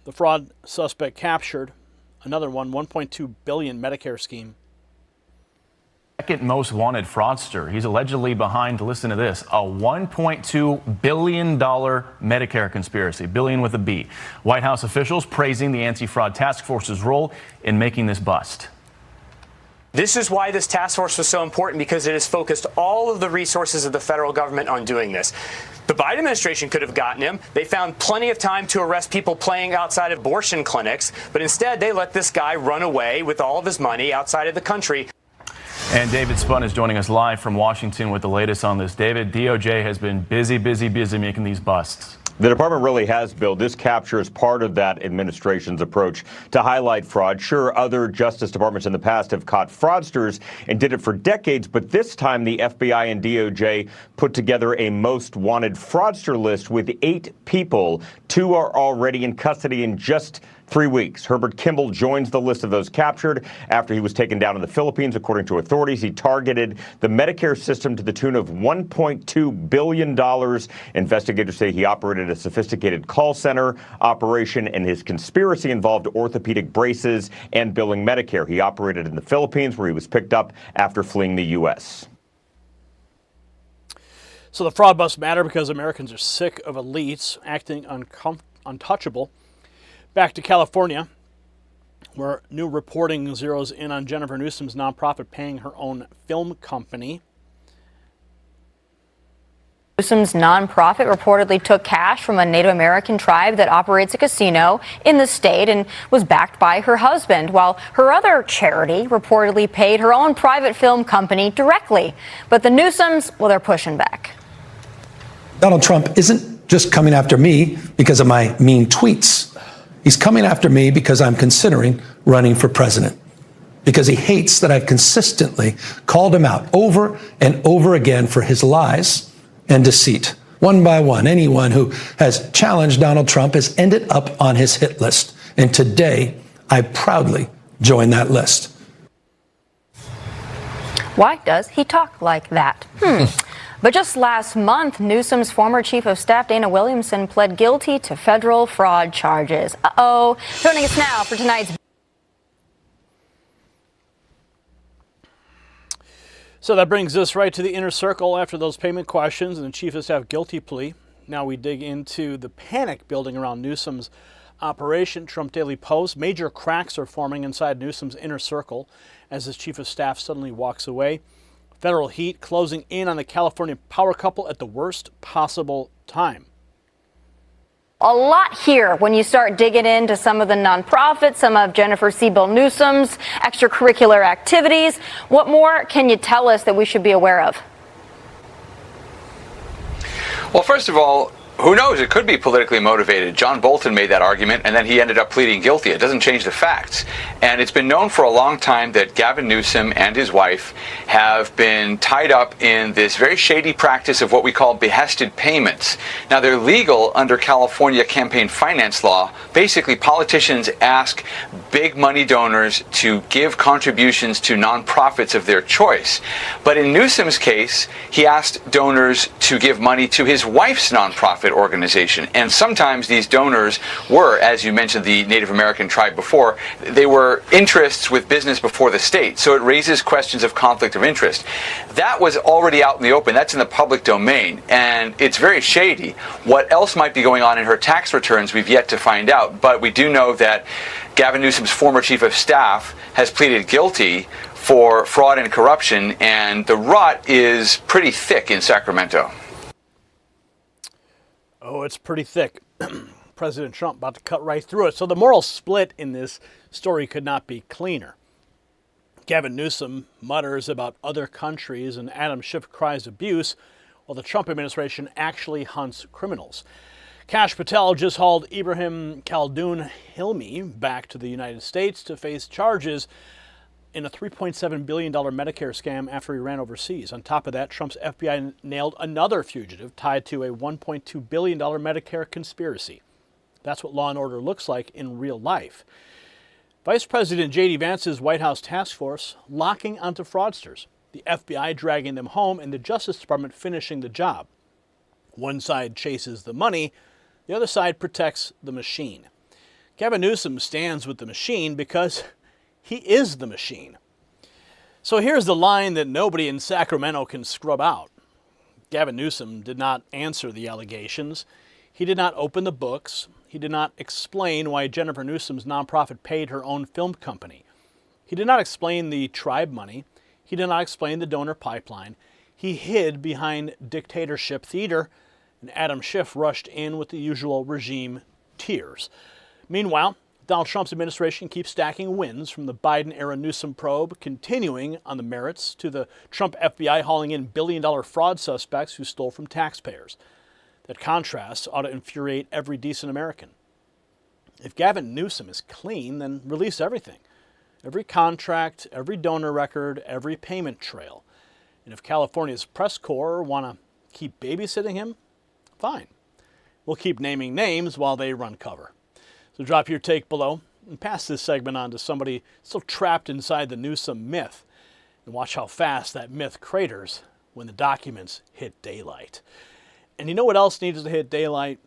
the fraud suspect captured. Another one, $1.2 billion Medicare scheme. Second most wanted fraudster. He's allegedly behind, listen to this, a $1.2 billion Medicare conspiracy, billion with a B. White House officials praising the anti-fraud task force's role in making this bust. This is why this task force was so important, because it has focused all of the resources of the federal government on doing this. The Biden administration could have gotten him. They found plenty of time to arrest people playing outside of abortion clinics, but instead they let this guy run away with all of his money outside of the country. And David Spun is joining us live from Washington with the latest on this. David, DOJ has been busy making these busts. The department really has, Bill. This capture is part of that administration's approach to highlight fraud. Sure, other Justice Departments in the past have caught fraudsters and did it for decades, but this time the FBI and DOJ put together a most wanted fraudster list with 8 people. 2 are already in custody in just 3 weeks. Herbert Kimball joins the list of those captured after he was taken down in the Philippines. According to authorities, he targeted the Medicare system to the tune of $1.2 billion. Investigators say he operated a sophisticated call center operation, and his conspiracy involved orthopedic braces and billing Medicare. He operated in the Philippines, where he was picked up after fleeing the U.S. So the fraud busts matter because Americans are sick of elites acting untouchable. Back to California, where new reporting zeroes in on Jennifer Newsom's nonprofit paying her own film company. Newsom's nonprofit reportedly took cash from a Native American tribe that operates a casino in the state and was backed by her husband, while her other charity reportedly paid her own private film company directly. But the Newsoms, well, they're pushing back. Donald Trump isn't just coming after me because of my mean tweets. He's coming after me because I'm considering running for president, because he hates that I've consistently called him out over and over again for his lies and deceit. One by one, anyone who has challenged Donald Trump has ended up on his hit list. And today, I proudly join that list. Why does he talk like that? But just last month, Newsom's former chief of staff, Dana Williamson, pled guilty to federal fraud charges. Joining us now for tonight's... So that brings us right to the inner circle after those payment questions and the chief of staff guilty plea. Now we dig into the panic building around Newsom's operation. Trump Daily Post, major cracks are forming inside Newsom's inner circle as his chief of staff suddenly walks away. Federal heat closing in on the California power couple at the worst possible time. A lot here when you start digging into some of the nonprofits, some of Jennifer Siebel Newsom's extracurricular activities. What more can you tell us that we should be aware of? Well, first of all, who knows? It could be politically motivated. John Bolton made that argument, and then he ended up pleading guilty. It doesn't change the facts. And it's been known for a long time that Gavin Newsom and his wife have been tied up in this very shady practice of what we call behested payments. Now, they're legal under California campaign finance law. Basically, politicians ask big money donors to give contributions to nonprofits of their choice. But in Newsom's case, he asked donors to give money to his wife's nonprofit organization. And sometimes these donors were, as you mentioned, the Native American tribe before, they were interests with business before the state. So it raises questions of conflict of interest. That was already out in the open. That's in the public domain. And it's very shady. What else might be going on in her tax returns, we've yet to find out. But we do know that Gavin Newsom's former chief of staff has pleaded guilty for fraud and corruption, and the rot is pretty thick in Sacramento. Oh, it's pretty thick. President Trump about to cut right through it. So the moral split in this story could not be cleaner. Gavin Newsom mutters about other countries and Adam Schiff cries abuse, while the Trump administration actually hunts criminals. Kash Patel just hauled Ibrahim Khaldoon Hilmi back to the United States to face charges in a $3.7 billion Medicare scam after he ran overseas. On top of that, Trump's FBI nailed another fugitive tied to a $1.2 billion Medicare conspiracy. That's what law and order looks like in real life. Vice President JD Vance's White House task force locking onto fraudsters, the FBI dragging them home, and the Justice Department finishing the job. One side chases the money, the other side protects the machine. Gavin Newsom stands with the machine because he is the machine. So here's the line that nobody in Sacramento can scrub out. Gavin Newsom did not answer the allegations. He did not open the books. He did not explain why Jennifer Newsom's nonprofit paid her own film company. He did not explain the tribe money. He did not explain the donor pipeline. He hid behind dictatorship theater, and Adam Schiff rushed in with the usual regime tears. Meanwhile, Donald Trump's administration keeps stacking wins, from the Biden-era Newsom probe continuing on the merits to the Trump FBI hauling in billion-dollar fraud suspects who stole from taxpayers. That contrast ought to infuriate every decent American. If Gavin Newsom is clean, then release everything. Every contract, every donor record, every payment trail. And if California's press corps want to keep babysitting him, fine. We'll keep naming names while they run cover. So drop your take below and pass this segment on to somebody still trapped inside the Newsom myth. And watch how fast that myth craters when the documents hit daylight. And you know what else needs to hit daylight?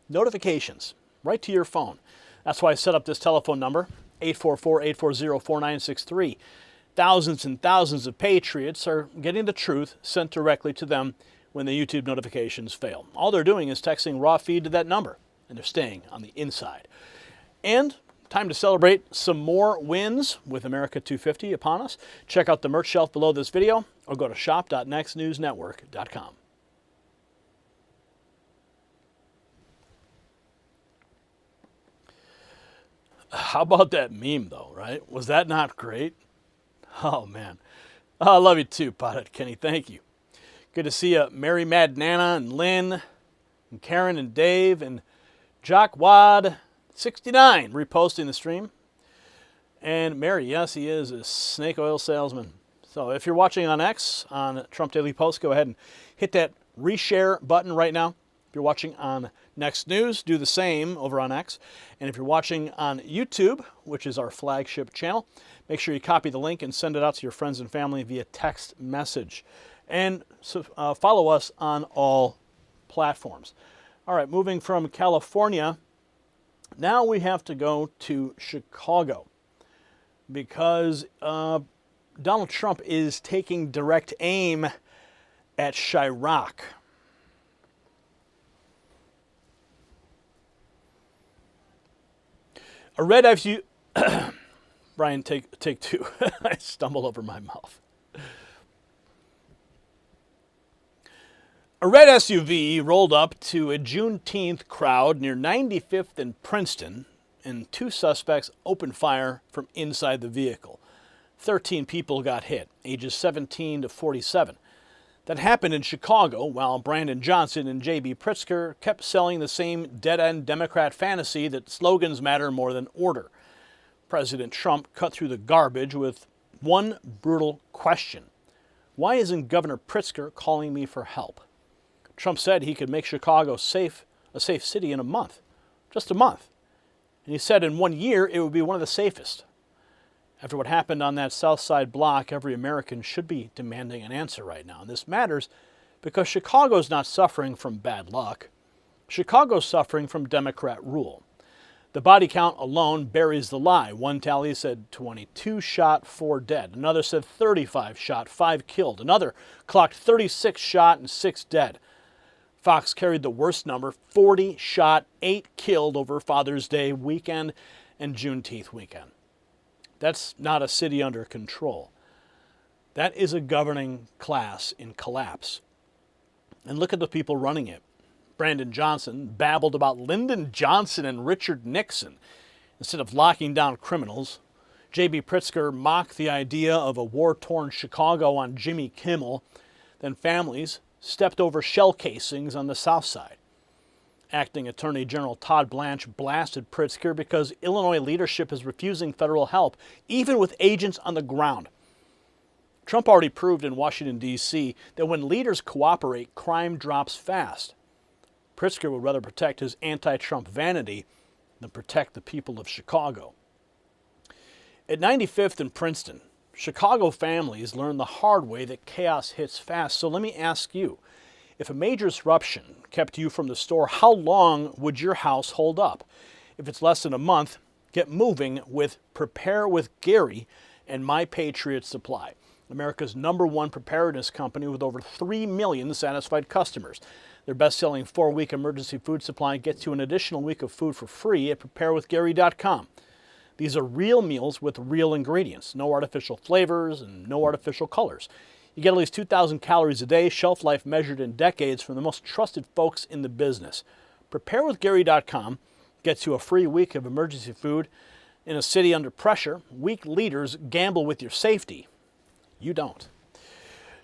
Notifications, right to your phone. That's why I set up this telephone number, 844-840-4963. Thousands and thousands of patriots are getting the truth sent directly to them when the YouTube notifications fail. All they're doing is texting raw feed to that number, and they're staying on the inside. And time to celebrate some more wins with America 250 upon us. Check out the merch shelf below this video or go to shop.nextnewsnetwork.com. How about that meme, though, right? Was that not great? Oh, man. I love you too, Pothead Kenny. Thank you. Good to see you, Mary Mad Nana and Lynn and Karen and Dave and Jock Wad 69 reposting the stream. And Mary, yes, he is a snake oil salesman. So if you're watching on X, on Trump Daily Post, go ahead and hit that reshare button right now. If you're watching on Next News, do the same over on X. And if you're watching on YouTube, which is our flagship channel, make sure you copy the link and send it out to your friends and family via text message. And follow us on all platforms. All right, moving from California, now we have to go to Chicago because Donald Trump is taking direct aim at Chirac. A red SUV. Brian, take two. I stumbled over my mouth. A red SUV rolled up to a Juneteenth crowd near 95th and Princeton, and two suspects opened fire from inside the vehicle. 13 people got hit, ages 17 to 47. That happened in Chicago while Brandon Johnson and J.B. Pritzker kept selling the same dead-end Democrat fantasy that slogans matter more than order. President Trump cut through the garbage with one brutal question. Why isn't Governor Pritzker calling me for help? Trump said he could make Chicago a safe city in a month. Just a month. And he said in 1 year it would be one of the safest. After what happened on that South Side block, every American should be demanding an answer right now. And this matters because Chicago's not suffering from bad luck. Chicago's suffering from Democrat rule. The body count alone buries the lie. One tally said 22 shot, 4 dead. Another said 35 shot, 5 killed. Another clocked 36 shot and 6 dead. Fox carried the worst number, 40 shot, 8 killed over Father's Day weekend and Juneteenth weekend. That's not a city under control. That is a governing class in collapse. And look at the people running it. Brandon Johnson babbled about Lyndon Johnson and Richard Nixon instead of locking down criminals. J.B. Pritzker mocked the idea of a war-torn Chicago on Jimmy Kimmel. Then families stepped over shell casings on the South Side. Acting Attorney General Todd Blanche blasted Pritzker because Illinois leadership is refusing federal help, even with agents on the ground. Trump already proved in Washington, D.C. that when leaders cooperate, crime drops fast. Pritzker would rather protect his anti-Trump vanity than protect the people of Chicago. At 95th and Princeton, Chicago families learned the hard way that chaos hits fast. So let me ask you, if a major disruption kept you from the store, how long would your house hold up? If it's less than a month, get moving with Prepare with Gary and My Patriot Supply, America's #1 preparedness company with over 3 million satisfied customers. Their best-selling 4-week emergency food supply gets you an additional week of food for free at preparewithgary.com. These are real meals with real ingredients, no artificial flavors and no artificial colors. You get at least 2,000 calories a day, shelf life measured in decades from the most trusted folks in the business. Preparewithgary.com gets you a free week of emergency food. In a city under pressure, weak leaders gamble with your safety. You don't.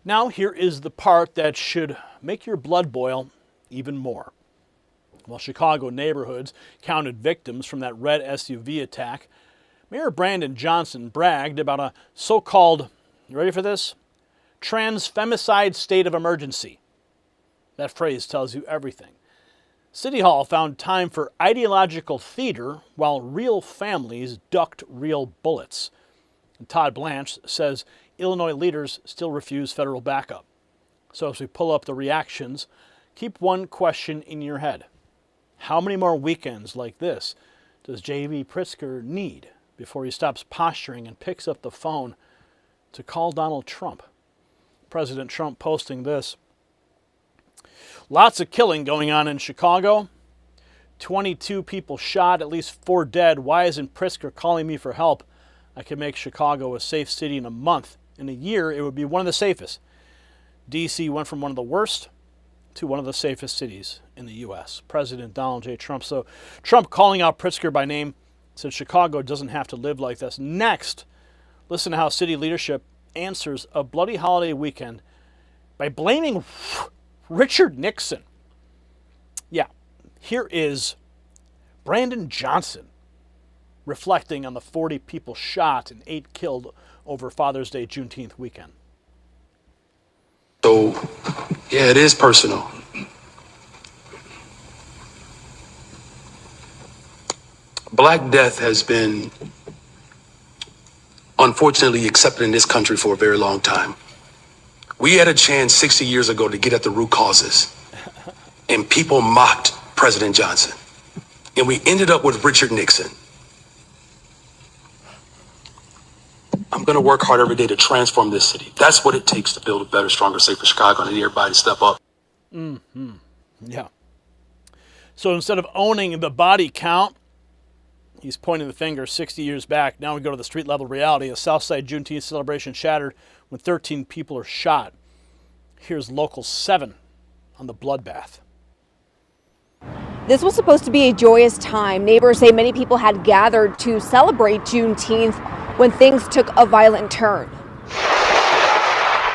Now here is the part that should make your blood boil even more. While Chicago neighborhoods counted victims from that red SUV attack, Mayor Brandon Johnson bragged about a so-called, you ready for this? Trans-femicide state of emergency. That phrase tells you everything. City Hall found time for ideological theater while real families ducked real bullets. And Todd Blanche says Illinois leaders still refuse federal backup. So as we pull up the reactions, keep one question in your head. How many more weekends like this does J.B. Pritzker need before he stops posturing and picks up the phone to call Donald Trump? President Trump posting this. Lots of killing going on in Chicago. 22 people shot, at least 4 dead. Why isn't Pritzker calling me for help? I can make Chicago a safe city in a month. In a year, it would be one of the safest. D.C. went from one of the worst to one of the safest cities in the U.S. President Donald J. Trump. So Trump calling out Pritzker by name said Chicago doesn't have to live like this. Next, listen to how city leadership answers a bloody holiday weekend by blaming Richard Nixon. Yeah, here is Brandon Johnson reflecting on the 40 people shot and 8 killed over Father's Day Juneteenth weekend. So, yeah, it is personal. Black death has been unfortunately accepted in this country for a very long time. We had a chance 60 years ago to get at the root causes, and people mocked President Johnson. And we ended up with Richard Nixon. I'm going to work hard every day to transform this city. That's what it takes to build a better, stronger, safer Chicago. And I need everybody to step up. Mm-hmm. Yeah. So instead of owning the body count, he's pointing the finger 60 years back. Now we go to the street level reality. A Southside Juneteenth celebration shattered when 13 people are shot. Here's Local 7 on the bloodbath. This was supposed to be a joyous time. Neighbors say many people had gathered to celebrate Juneteenth when things took a violent turn.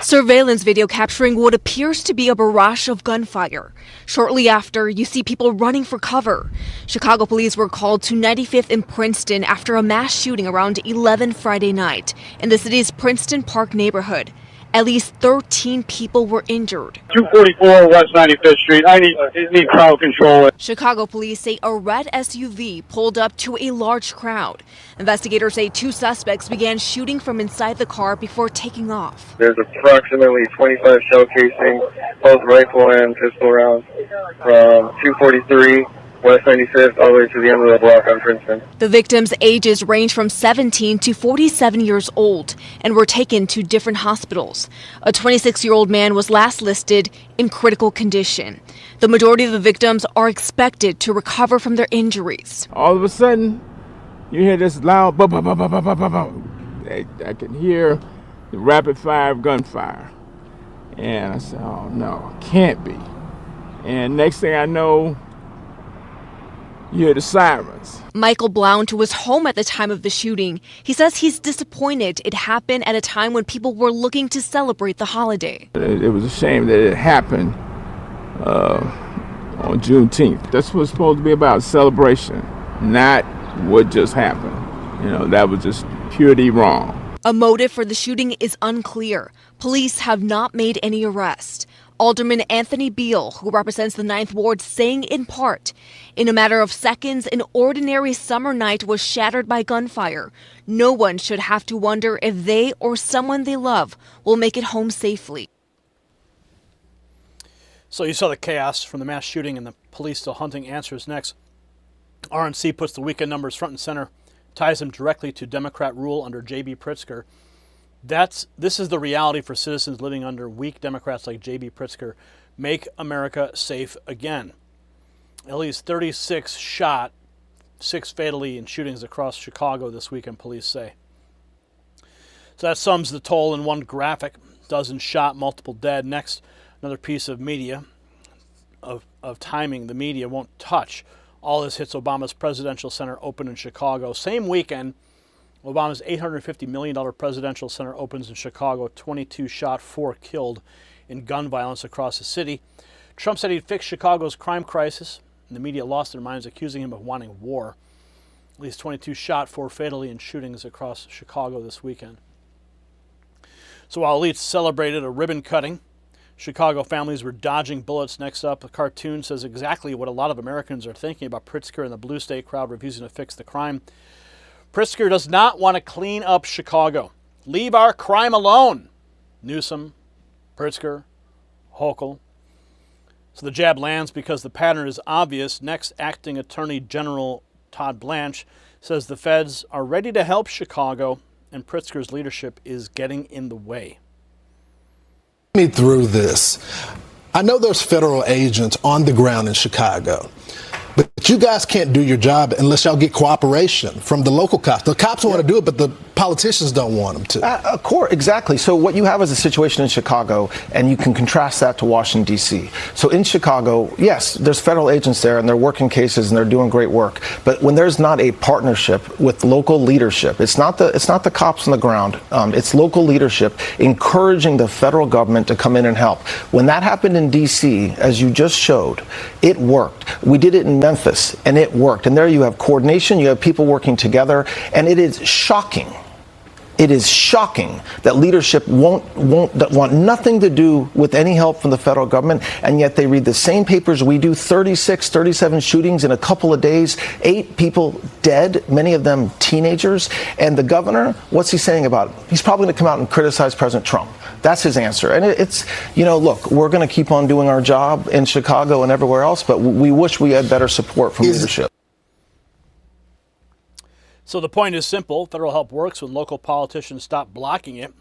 Surveillance video capturing what appears to be a barrage of gunfire. Shortly after, you see people running for cover. Chicago police were called to 95th and Princeton after a mass shooting around 11 Friday night in the city's Princeton Park neighborhood. At least 13 people were injured. 244 West 95th Street. I need crowd control. Chicago police say a red SUV pulled up to a large crowd. Investigators say 2 suspects began shooting from inside the car before taking off. There's approximately 25 shell casings, both rifle and pistol rounds, from 243 West 95th all the way to the end of the block on Princeton. The victims' ages range from 17 to 47 years old and were taken to different hospitals. A 26-year-old man was last listed in critical condition. The majority of the victims are expected to recover from their injuries. All of a sudden, you hear this loud ba ba ba ba ba ba ba ba. I can hear the rapid fire gunfire. And I said, oh no, can't be. And next thing I know, you hear the sirens. Michael Blount was home at the time of the shooting. He says he's disappointed it happened at a time when people were looking to celebrate the holiday. It was a shame that it happened on Juneteenth. That's what it's supposed to be about, celebration, not what just happened. You know, that was just purely wrong. A motive for the shooting is unclear. Police have not made any arrests. Alderman Anthony Beale, who represents the 9th Ward, saying in part, in a matter of seconds, an ordinary summer night was shattered by gunfire. No one should have to wonder if they or someone they love will make it home safely. So you saw the chaos from the mass shooting and the police still hunting answers next. RNC puts the weekend numbers front and center, ties them directly to Democrat rule under J.B. Pritzker. This is the reality for citizens living under weak Democrats like J.B. Pritzker. Make America safe again. At least 36 shot, 6 fatally in shootings across Chicago this weekend, police say. So that sums the toll in one graphic. Dozen shot, multiple dead. Next, another piece of media, of timing the media won't touch. All this hits Obama's presidential center open in Chicago. Same weekend, Obama's $850 million presidential center opens in Chicago. 22 shot, 4 killed in gun violence across the city. Trump said he'd fix Chicago's crime crisis, and the media lost their minds, accusing him of wanting war. At least 22 shot, 4 fatally in shootings across Chicago this weekend. So while elites celebrated a ribbon cutting, Chicago families were dodging bullets. Next up, a cartoon says exactly what a lot of Americans are thinking about Pritzker and the blue state crowd refusing to fix the crime. Pritzker does not want to clean up Chicago. Leave our crime alone. Newsom, Pritzker, Hochul. So the jab lands because the pattern is obvious. Next, Acting Attorney General Todd Blanche says the feds are ready to help Chicago and Pritzker's leadership is getting in the way. Me through this. I know there's federal agents on the ground in Chicago, but you guys can't do your job unless y'all get cooperation from the local cops. The cops want to do it, but the politicians don't want them to. Of course, exactly. So what you have is a situation in Chicago, and you can contrast that to Washington, D.C. So in Chicago, yes, there's federal agents there, and they're working cases, and they're doing great work. But when there's not a partnership with local leadership, it's not the cops on the ground. It's local leadership encouraging the federal government to come in and help. When that happened in D.C., as you just showed, it worked. We did it in Memphis, and it worked. And there you have coordination, you have people working together, and it is shocking. It is shocking that leadership want nothing to do with any help from the federal government, and yet they read the same papers we do. 36, 37 shootings in a couple of days, 8 people dead, many of them teenagers. And the governor, what's he saying about it? He's probably going to come out and criticize President Trump. That's his answer. And it's, look, we're going to keep on doing our job in Chicago and everywhere else, but we wish we had better support from leadership. So the point is simple. Federal help works when local politicians stop blocking it.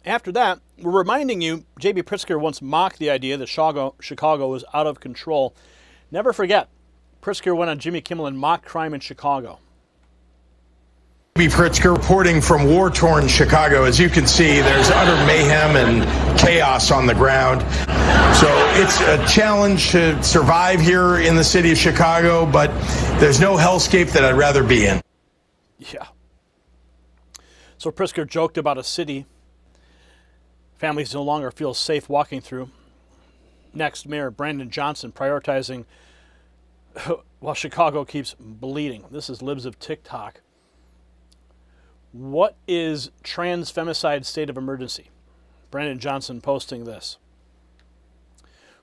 After that, we're reminding you, J.B. Pritzker once mocked the idea that Chicago was out of control. Never forget, Pritzker went on Jimmy Kimmel and mocked crime in Chicago. J.B. Pritzker reporting from war-torn Chicago. As you can see, there's utter mayhem and chaos on the ground. So it's a challenge to survive here in the city of Chicago, but there's no hellscape that I'd rather be in. Yeah. So Pritzker joked about a city families no longer feel safe walking through. Next, Mayor Brandon Johnson prioritizing while Chicago keeps bleeding. This is Libs of TikTok. What is trans femicide state of emergency? Brandon Johnson posting this.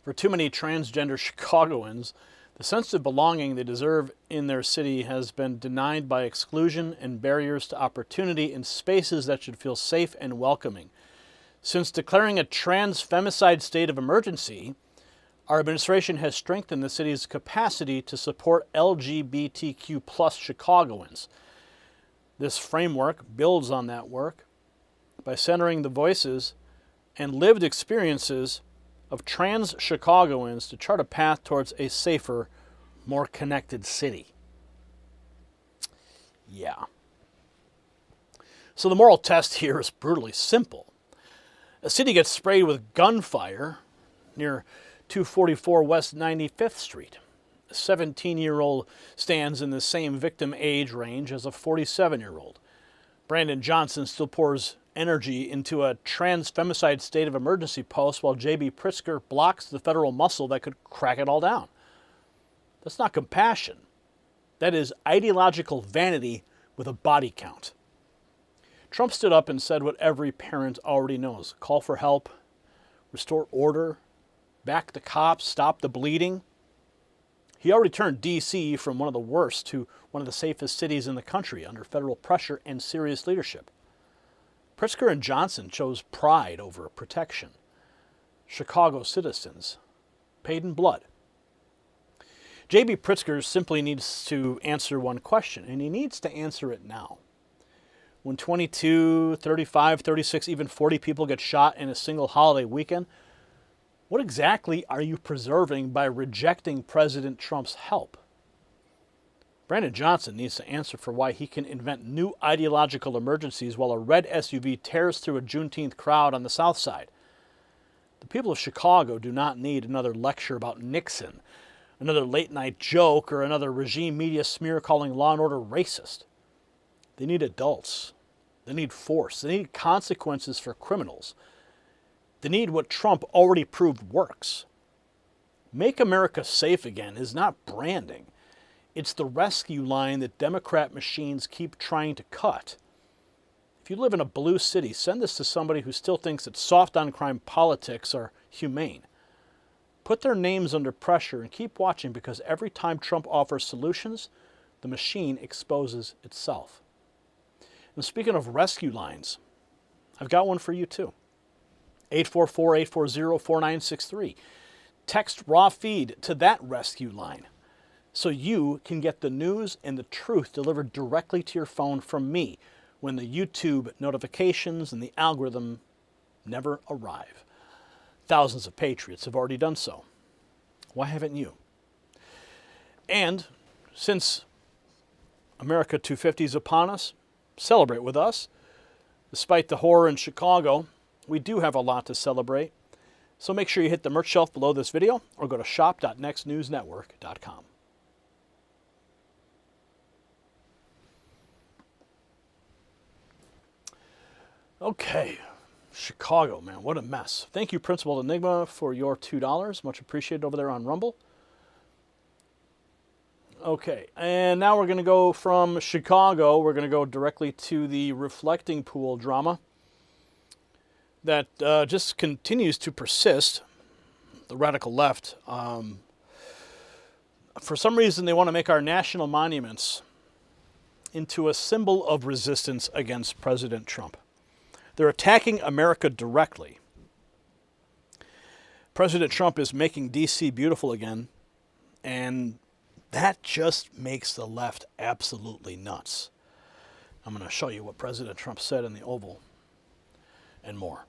For too many transgender Chicagoans, the sense of belonging they deserve in their city has been denied by exclusion and barriers to opportunity in spaces that should feel safe and welcoming. Since declaring a trans femicide state of emergency, our administration has strengthened the city's capacity to support LGBTQ plus Chicagoans. This framework builds on that work by centering the voices and lived experiences of trans Chicagoans to chart a path towards a safer, more connected city. Yeah. So the moral test here is brutally simple. A city gets sprayed with gunfire near 244 West 95th Street. A 17-year-old stands in the same victim age range as a 47-year-old. Brandon Johnson still pours energy into a trans femicide state of emergency post while J.B. Pritzker blocks the federal muscle that could crack it all down. That's not compassion. That is ideological vanity with a body count. Trump stood up and said what every parent already knows. Call for help, restore order, back the cops, stop the bleeding. He already turned D.C. from one of the worst to one of the safest cities in the country under federal pressure and serious leadership. Pritzker and Johnson chose pride over protection. Chicago citizens paid in blood. J.B. Pritzker simply needs to answer one question, and he needs to answer it now. When 22, 35, 36, even 40 people get shot in a single holiday weekend, what exactly are you preserving by rejecting President Trump's help? Brandon Johnson needs to answer for why he can invent new ideological emergencies while a red SUV tears through a Juneteenth crowd on the South Side. The people of Chicago do not need another lecture about Nixon, another late-night joke, or another regime media smear calling Law and Order racist. They need adults. They need force. They need consequences for criminals. They need what Trump already proved works. Make America safe again is not branding. It's the rescue line that Democrat machines keep trying to cut. If you live in a blue city, send this to somebody who still thinks that soft-on-crime politics are humane. Put their names under pressure and keep watching, because every time Trump offers solutions, the machine exposes itself. And speaking of rescue lines, I've got one for you too. 844-840-4963. Text raw feed to that rescue line so you can get the news and the truth delivered directly to your phone from me when the YouTube notifications and the algorithm never arrive. Thousands of patriots have already done so. Why haven't you? And since America 250 is upon us, celebrate with us. Despite the horror in Chicago, we do have a lot to celebrate. So make sure you hit the merch shelf below this video or go to shop.nextnewsnetwork.com. Okay, Chicago, man, what a mess. Thank you, Principal Enigma, for your $2. Much appreciated over there on Rumble. Okay, and now we're going to go from Chicago, we're going to go directly to the reflecting pool drama that just continues to persist. The radical left, for some reason, they want to make our national monuments into a symbol of resistance against President Trump. They're attacking America directly. President Trump is making D.C. beautiful again, and that just makes the left absolutely nuts. I'm going to show you what President Trump said in the Oval and more.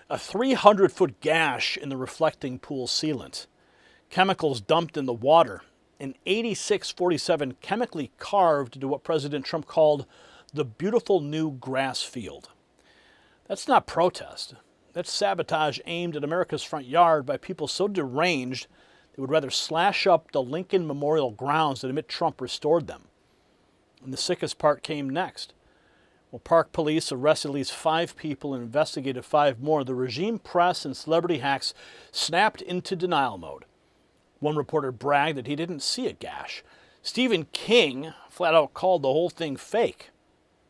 A 300-foot gash in the reflecting pool sealant. Chemicals dumped in the water. An 8647 chemically carved into what President Trump called the beautiful new grass field. That's not protest. That's sabotage aimed at America's front yard by people so deranged they would rather slash up the Lincoln Memorial grounds than admit Trump restored them. And the sickest part came next. While Park police arrested at least 5 people and investigated 5 more, the regime press and celebrity hacks snapped into denial mode. One reporter bragged that he didn't see a gash. Stephen King flat out called the whole thing fake.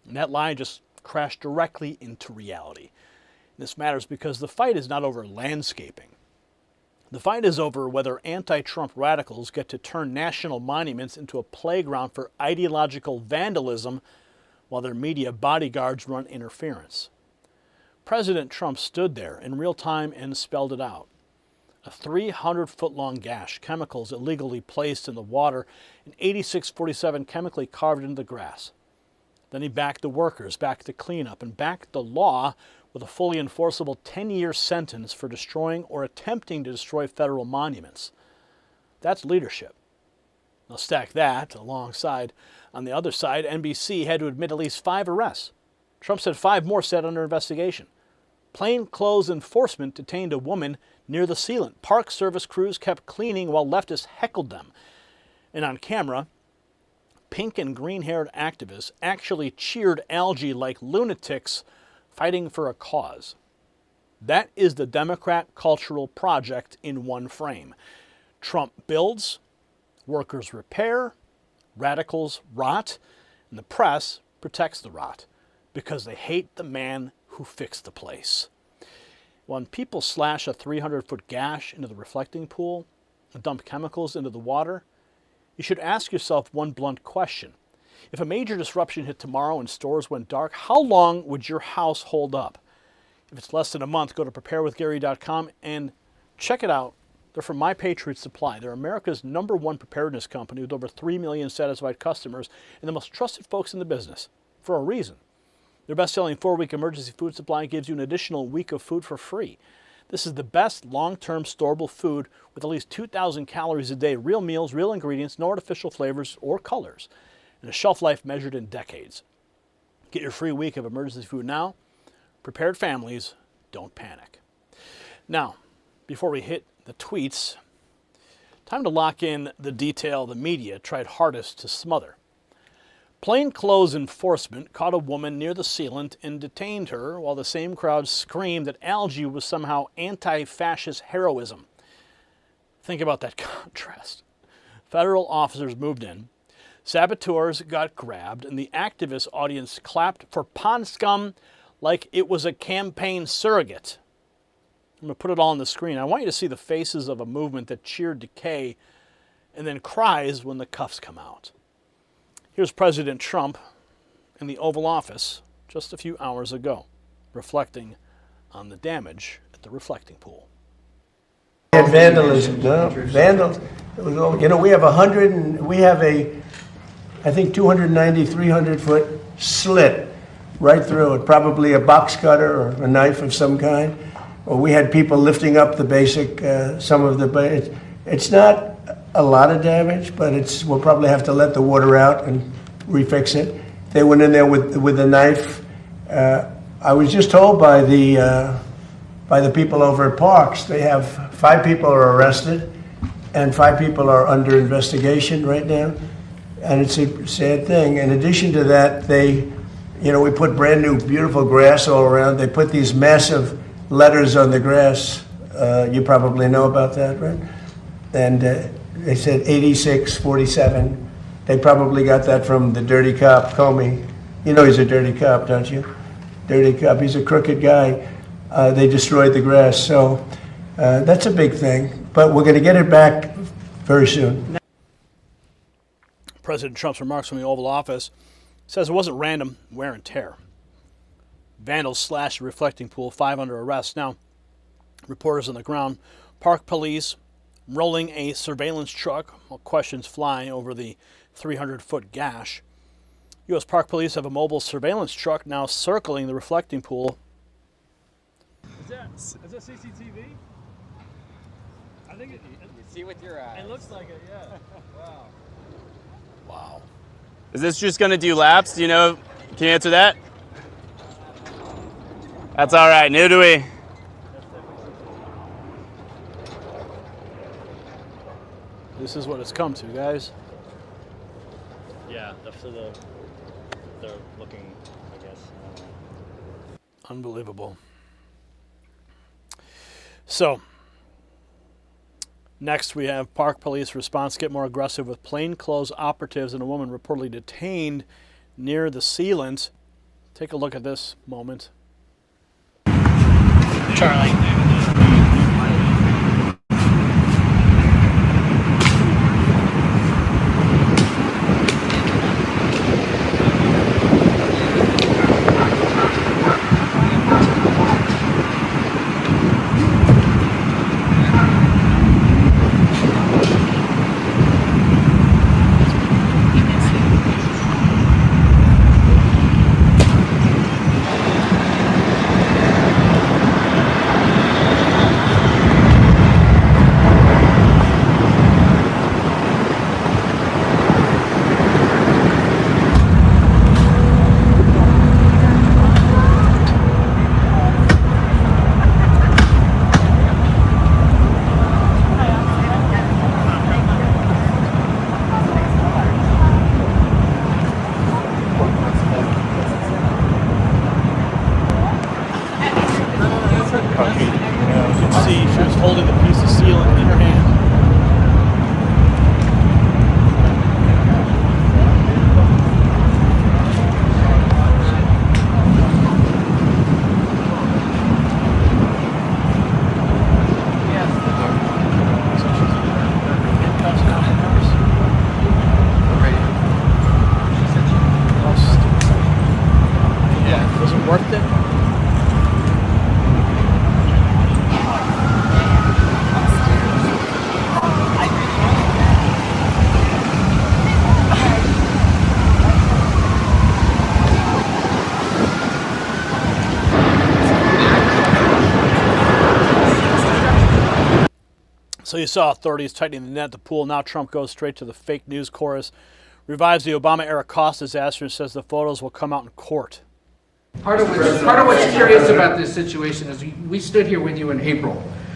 And that lie just crashed directly into reality. This matters because the fight is not over landscaping. The fight is over whether anti-Trump radicals get to turn national monuments into a playground for ideological vandalism while their media bodyguards run interference. President Trump stood there in real time and spelled it out. A 300-foot-long gash, chemicals illegally placed in the water, and 8647 chemically carved into the grass. Then he backed the workers, backed the cleanup, and backed the law with a fully enforceable 10-year sentence for destroying or attempting to destroy federal monuments. That's leadership. Now stack that alongside, on the other side, NBC had to admit at least 5 arrests. Trump said 5 more set under investigation. Plainclothes enforcement detained a woman near the sealant. Park Service crews kept cleaning while leftists heckled them. And on camera, pink and green-haired activists actually cheered algae like lunatics fighting for a cause. That is the Democrat cultural project in one frame. Trump builds, workers repair, radicals rot, and the press protects the rot because they hate the man who fixed the place. When people slash a 300-foot gash into the reflecting pool and dump chemicals into the water, you should ask yourself one blunt question. If a major disruption hit tomorrow and stores went dark, how long would your house hold up? If it's less than a month, go to preparewithgary.com and check it out. They're from My Patriot Supply. They're America's #1 preparedness company with over 3 million satisfied customers and the most trusted folks in the business, for a reason. Their best-selling 4-week emergency food supply gives you an additional week of food for free. This is the best long-term storable food with at least 2,000 calories a day, real meals, real ingredients, no artificial flavors or colors, and a shelf life measured in decades. Get your free week of emergency food now. Prepared families don't panic. Now, before we hit the tweets, time to lock in the detail the media tried hardest to smother. Plainclothes enforcement caught a woman near the sealant and detained her while the same crowd screamed that algae was somehow anti-fascist heroism. Think about that contrast. Federal officers moved in, saboteurs got grabbed, and the activist audience clapped for pond scum like it was a campaign surrogate. I'm going to put it all on the screen. I want you to see the faces of a movement that cheered decay and then cries when the cuffs come out. Here's President Trump in the Oval Office just a few hours ago, reflecting on the damage at the reflecting pool. And vandalism, no, vandals. You know, we have I think 290, 300-foot slit right through it, probably a box cutter or a knife of some kind. Or we had people lifting up the basic, some of the, it's not a lot of damage, but we'll probably have to let the water out and refix it. They went in there with a knife. I was just told by the people over at Parks, they have 5 people are arrested and 5 people are under investigation right now. And it's a sad thing. In addition to that, we put brand new, beautiful grass all around. They put these massive letters on the grass. You probably know about that, right? And they said 8647. They probably got that from the dirty cop, Comey. You know he's a dirty cop, don't you? Dirty cop. He's a crooked guy. They destroyed the grass. So that's a big thing. But we're going to get it back very soon. President Trump's remarks from the Oval Office says it wasn't random wear and tear. Vandals slashed the reflecting pool, 5 under arrest. Now, reporters on the ground, Park police rolling a surveillance truck while questions fly over the 300-foot gash. U.S. Park Police have a mobile surveillance truck now circling the reflecting pool. Is that CCTV? I think you see with your eyes. It looks like it, yeah. Wow. Wow. Is this just going to do laps? Do you know? Can you answer that? That's all right. Neither do we. This is what it's come to, guys. Yeah, they're looking, I guess. Unbelievable. So, next we have Park Police response get more aggressive with plainclothes operatives and a woman reportedly detained near the sealant. Take a look at this moment. Charlie. So you saw authorities tightening the net at the pool. Now Trump goes straight to the fake news chorus, revives the Obama-era cost disaster, and says the photos will come out in court. Part of what's curious about this situation is we stood here with you in April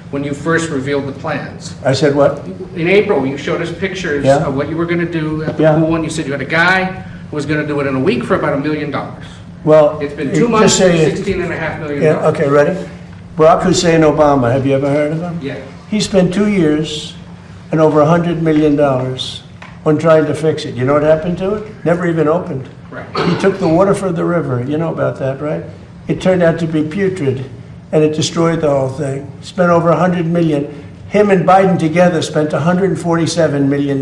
when you first revealed the plans. I said what? In April, you showed us pictures of what you were going to do at the pool, and you said you had a guy who was going to do it in a week for about $1 million. Well, it's been 2 months for $16.5 million. Yeah, okay, ready? Barack Hussein Obama, have you ever heard of him? Yeah. He spent 2 years and over $100 million on trying to fix it. You know what happened to it? Never even opened. Right. He took the water from the river. You know about that, right? It turned out to be putrid, and it destroyed the whole thing. Spent over $100 million. Him and Biden together spent $147 million.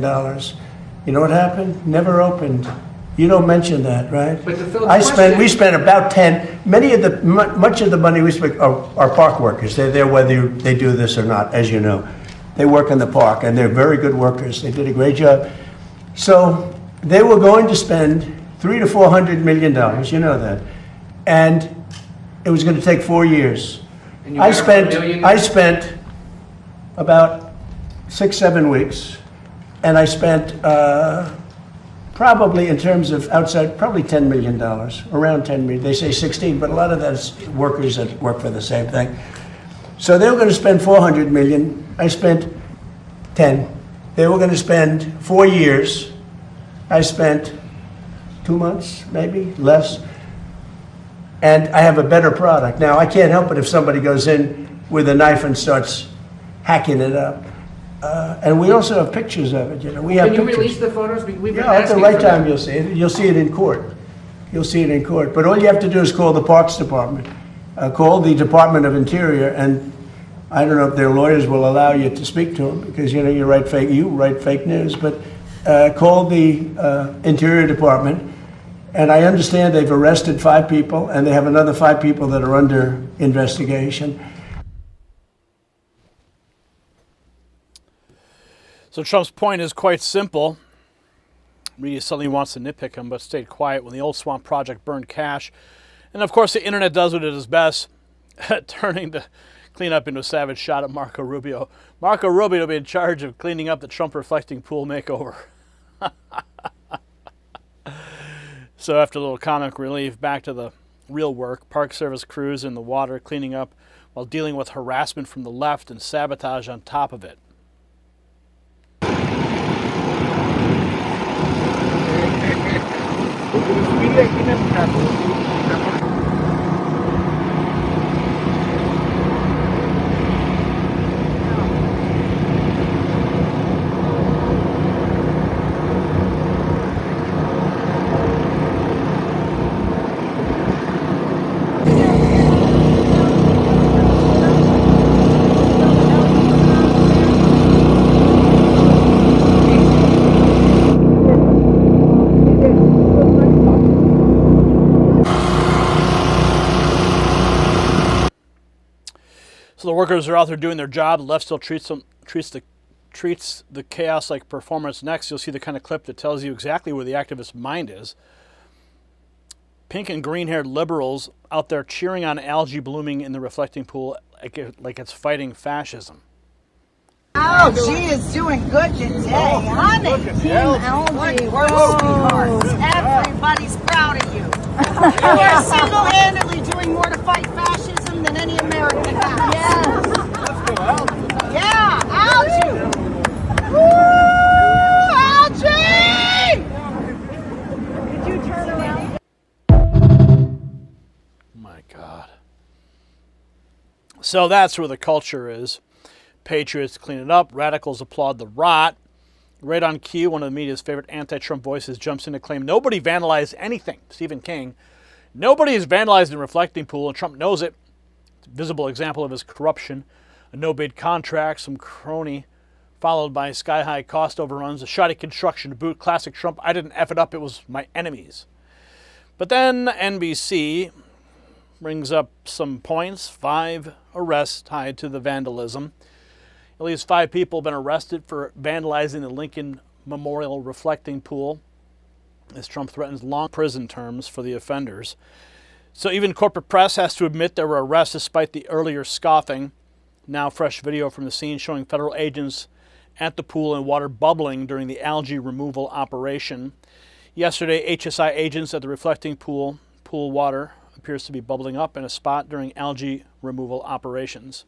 You know what happened? Never opened. You don't mention that, right? But we spent about 10. Much of the money we spent are park workers. They're there whether they do this or not, as you know. They work in the park, and they're very good workers. They did a great job. So they were going to spend $300 to $400 million. You know that, and it was going to take 4 years. And you I spent about 6-7 weeks, and I spent. Probably in terms of outside, probably $10 million, around 10 million. They say 16, but a lot of that's workers that work for the same thing. So they were going to spend 400 million. I spent 10. They were going to spend 4 years. I spent 2 months, maybe less. And I have a better product. Now, I can't help it if somebody goes in with a knife and starts hacking it up. And we also have pictures of it. You know, we have. Can you pictures. release the photos? We've been At the asking right for time, that. you'll see it. You'll see it in court. You'll see it in court. But all you have to do is call the Parks Department, call the Department of Interior, and I don't know if their lawyers will allow you to speak to them because you know you write fake news. But call the Interior Department, and I understand they've arrested 5 people, and they have another 5 people that are under investigation. So Trump's point is quite simple. Media suddenly wants to nitpick him, but stayed quiet when the old swamp project burned cash. And of course, the internet does what it does best, turning to clean up into a savage shot at Marco Rubio. Marco Rubio will be in charge of cleaning up the Trump reflecting pool makeover. So after a little comic relief, back to the real work. Park Service crews in the water cleaning up while dealing with harassment from the left and sabotage on top of it. So the workers are out there doing their job. The left still treats the chaos like performance. Next, you'll see the kind of clip that tells you exactly where the activist mind is. Pink and green-haired liberals out there cheering on algae blooming in the reflecting pool like it's fighting fascism. Algae is doing good today, honey. Team Algae, we're sweethearts. Everybody's proud of you. You are single-handedly doing more to fight fascism than any American has. Yes. Let's go, Algae. Yeah, Algae. Woo! Algae! Could you turn around? My God. So that's where the culture is. Patriots clean it up. Radicals applaud the rot. Right on cue, one of the media's favorite anti-Trump voices jumps in to claim nobody vandalized anything. Stephen King. Nobody is vandalized in reflecting pool, and Trump knows it. It's a visible example of his corruption. A no-bid contract, some crony, followed by sky-high cost overruns, a shoddy construction to boot. Classic Trump. I didn't F it up. It was my enemies. But then NBC brings up some points. 5 arrests tied to the vandalism. At least 5 people have been arrested for vandalizing the Lincoln Memorial reflecting pool, as Trump threatens long prison terms for the offenders. So even corporate press has to admit there were arrests despite the earlier scoffing. Now fresh video from the scene showing federal agents at the pool and water bubbling during the algae removal operation. Yesterday, HSI agents at the reflecting pool water appears to be bubbling up in a spot during algae removal operations.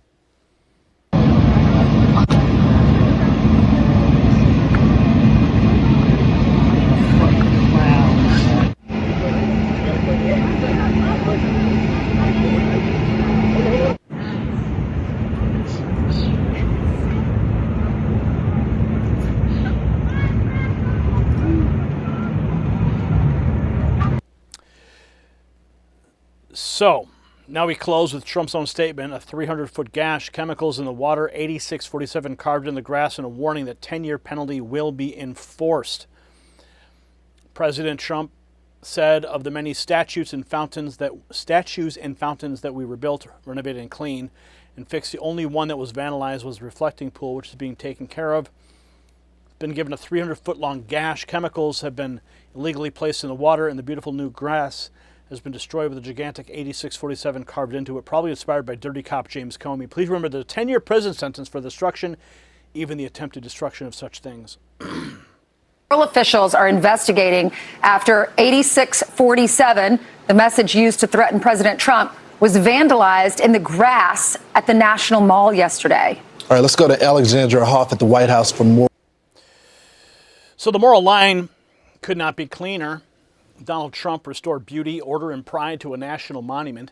So, now we close with Trump's own statement, a 300-foot gash, chemicals in the water, 8647 carved in the grass, and a warning that 10-year penalty will be enforced. President Trump said of the many statues and fountains that we rebuilt, renovated, and cleaned, and fixed, the only one that was vandalized was the reflecting pool, which is being taken care of. It's been given a 300-foot-long gash. Chemicals have been illegally placed in the water, and the beautiful new grass has been destroyed with a gigantic 8647 carved into it, probably inspired by dirty cop James Comey. Please remember the 10-year prison sentence for destruction, even the attempted destruction of such things. Federal officials are investigating after 8647, the message used to threaten President Trump, was vandalized in the grass at the National Mall yesterday. All right, let's go to Alexandra Hoff at the White House for more. So the moral line could not be cleaner. Donald Trump restored beauty, order, and pride to a national monument.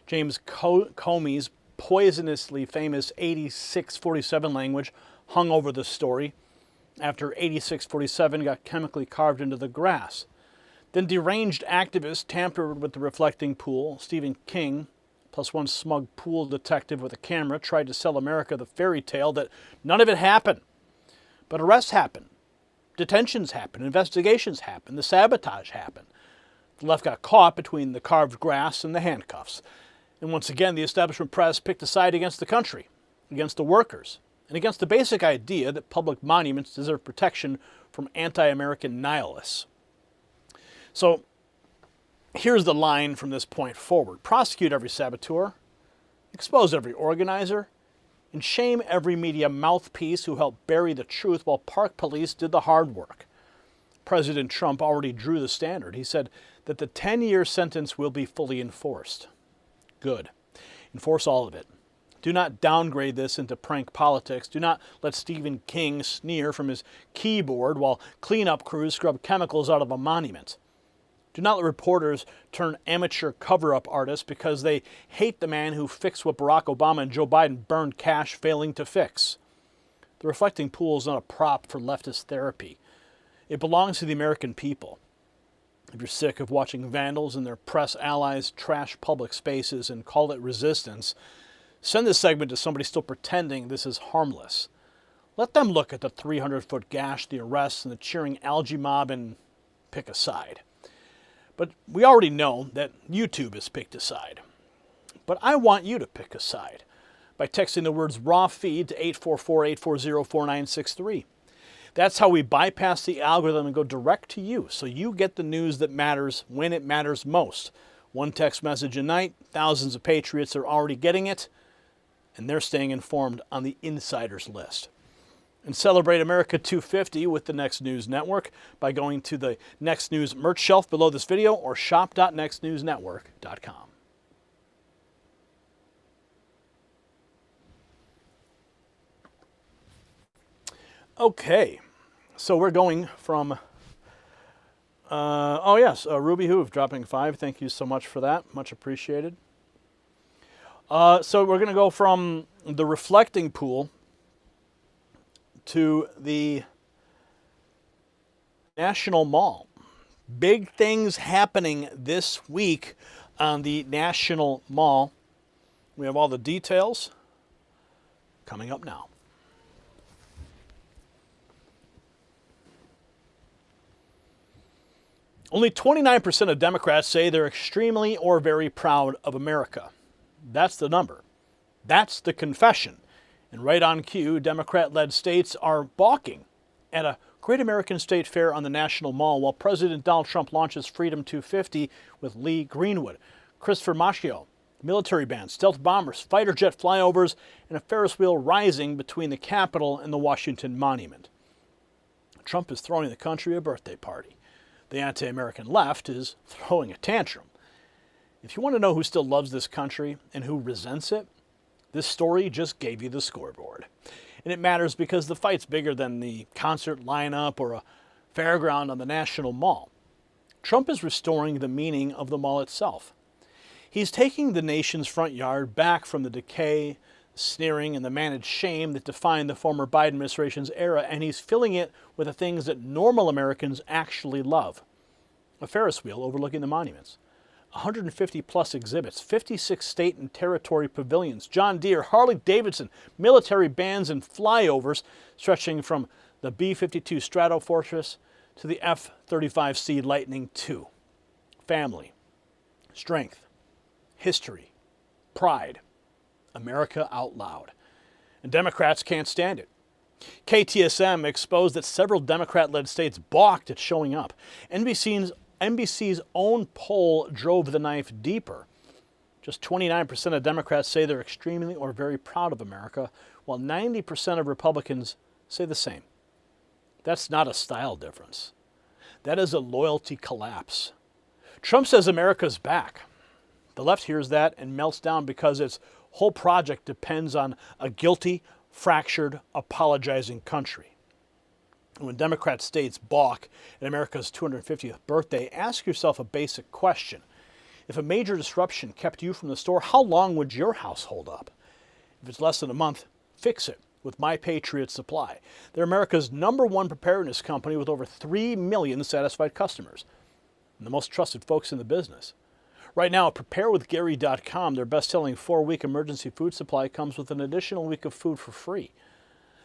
James Comey's poisonously famous 8647 language hung over the story after 8647 got chemically carved into the grass. Then deranged activists tampered with the reflecting pool. Stephen King, plus one smug pool detective with a camera, tried to sell America the fairy tale that none of it happened. But arrests happened. Detentions happened, investigations happened, the sabotage happened. The left got caught between the carved grass and the handcuffs. And once again, the establishment press picked a side against the country, against the workers, and against the basic idea that public monuments deserve protection from anti-American nihilists. So here's the line from this point forward. Prosecute every saboteur, expose every organizer, and shame every media mouthpiece who helped bury the truth while park police did the hard work. President Trump already drew the standard. He said that the 10-year sentence will be fully enforced. Good. Enforce all of it. Do not downgrade this into prank politics. Do not let Stephen King sneer from his keyboard while cleanup crews scrub chemicals out of a monument. Do not let reporters turn amateur cover-up artists because they hate the man who fixed what Barack Obama and Joe Biden burned cash failing to fix. The reflecting pool is not a prop for leftist therapy. It belongs to the American people. If you're sick of watching vandals and their press allies trash public spaces and call it resistance, send this segment to somebody still pretending this is harmless. Let them look at the 300-foot gash, the arrests, and the cheering algae mob and pick a side. But we already know that YouTube has picked a side. But I want you to pick a side by texting the words raw feed to 844-840-4963. That's how we bypass the algorithm and go direct to you, so you get the news that matters when it matters most. One text message a night, thousands of patriots are already getting it, and they're staying informed on the insiders list. And celebrate America 250 with the Next News Network by going to the Next News merch shelf below this video or shop.nextnewsnetwork.com. Okay, so we're going from, Rubio dropping 5. Thank you so much for that. Much appreciated. So we're going to go from the reflecting pool to the National Mall. Big things happening this week on the National Mall. We have all the details coming up now. Only 29% of Democrats say they're extremely or very proud of America. That's the number. That's the confession. And right on cue, Democrat-led states are balking at a Great American State Fair on the National Mall while President Donald Trump launches Freedom 250 with Lee Greenwood, Christopher Machio, military bands, stealth bombers, fighter jet flyovers, and a Ferris wheel rising between the Capitol and the Washington Monument. Trump is throwing the country a birthday party. The anti-American left is throwing a tantrum. If you want to know who still loves this country and who resents it, this story just gave you the scoreboard. And it matters because the fight's bigger than the concert lineup or a fairground on the National Mall. Trump is restoring the meaning of the mall itself. He's taking the nation's front yard back from the decay, sneering, and the managed shame that defined the former Biden administration's era, and he's filling it with the things that normal Americans actually love. A Ferris wheel overlooking the monuments, 150-plus exhibits, 56 state and territory pavilions, John Deere, Harley-Davidson, military bands, and flyovers stretching from the B-52 Stratofortress to the F-35C Lightning II. Family, strength, history, pride, America out loud. And Democrats can't stand it. KTSM exposed that several Democrat-led states balked at showing up. NBC's own poll drove the knife deeper. Just 29% of Democrats say they're extremely or very proud of America, while 90% of Republicans say the same. That's not a style difference. That is a loyalty collapse. Trump says America's back. The left hears that and melts down because its whole project depends on a guilty, fractured, apologizing country. When Democrat states balk at America's 250th birthday, ask yourself a basic question. If a major disruption kept you from the store, how long would your house hold up? If it's less than a month, fix it with My Patriot Supply. They're America's #1 preparedness company with over 3 million satisfied customers and the most trusted folks in the business. Right now, at preparewithgary.com, their best-selling 4-week emergency food supply comes with an additional week of food for free.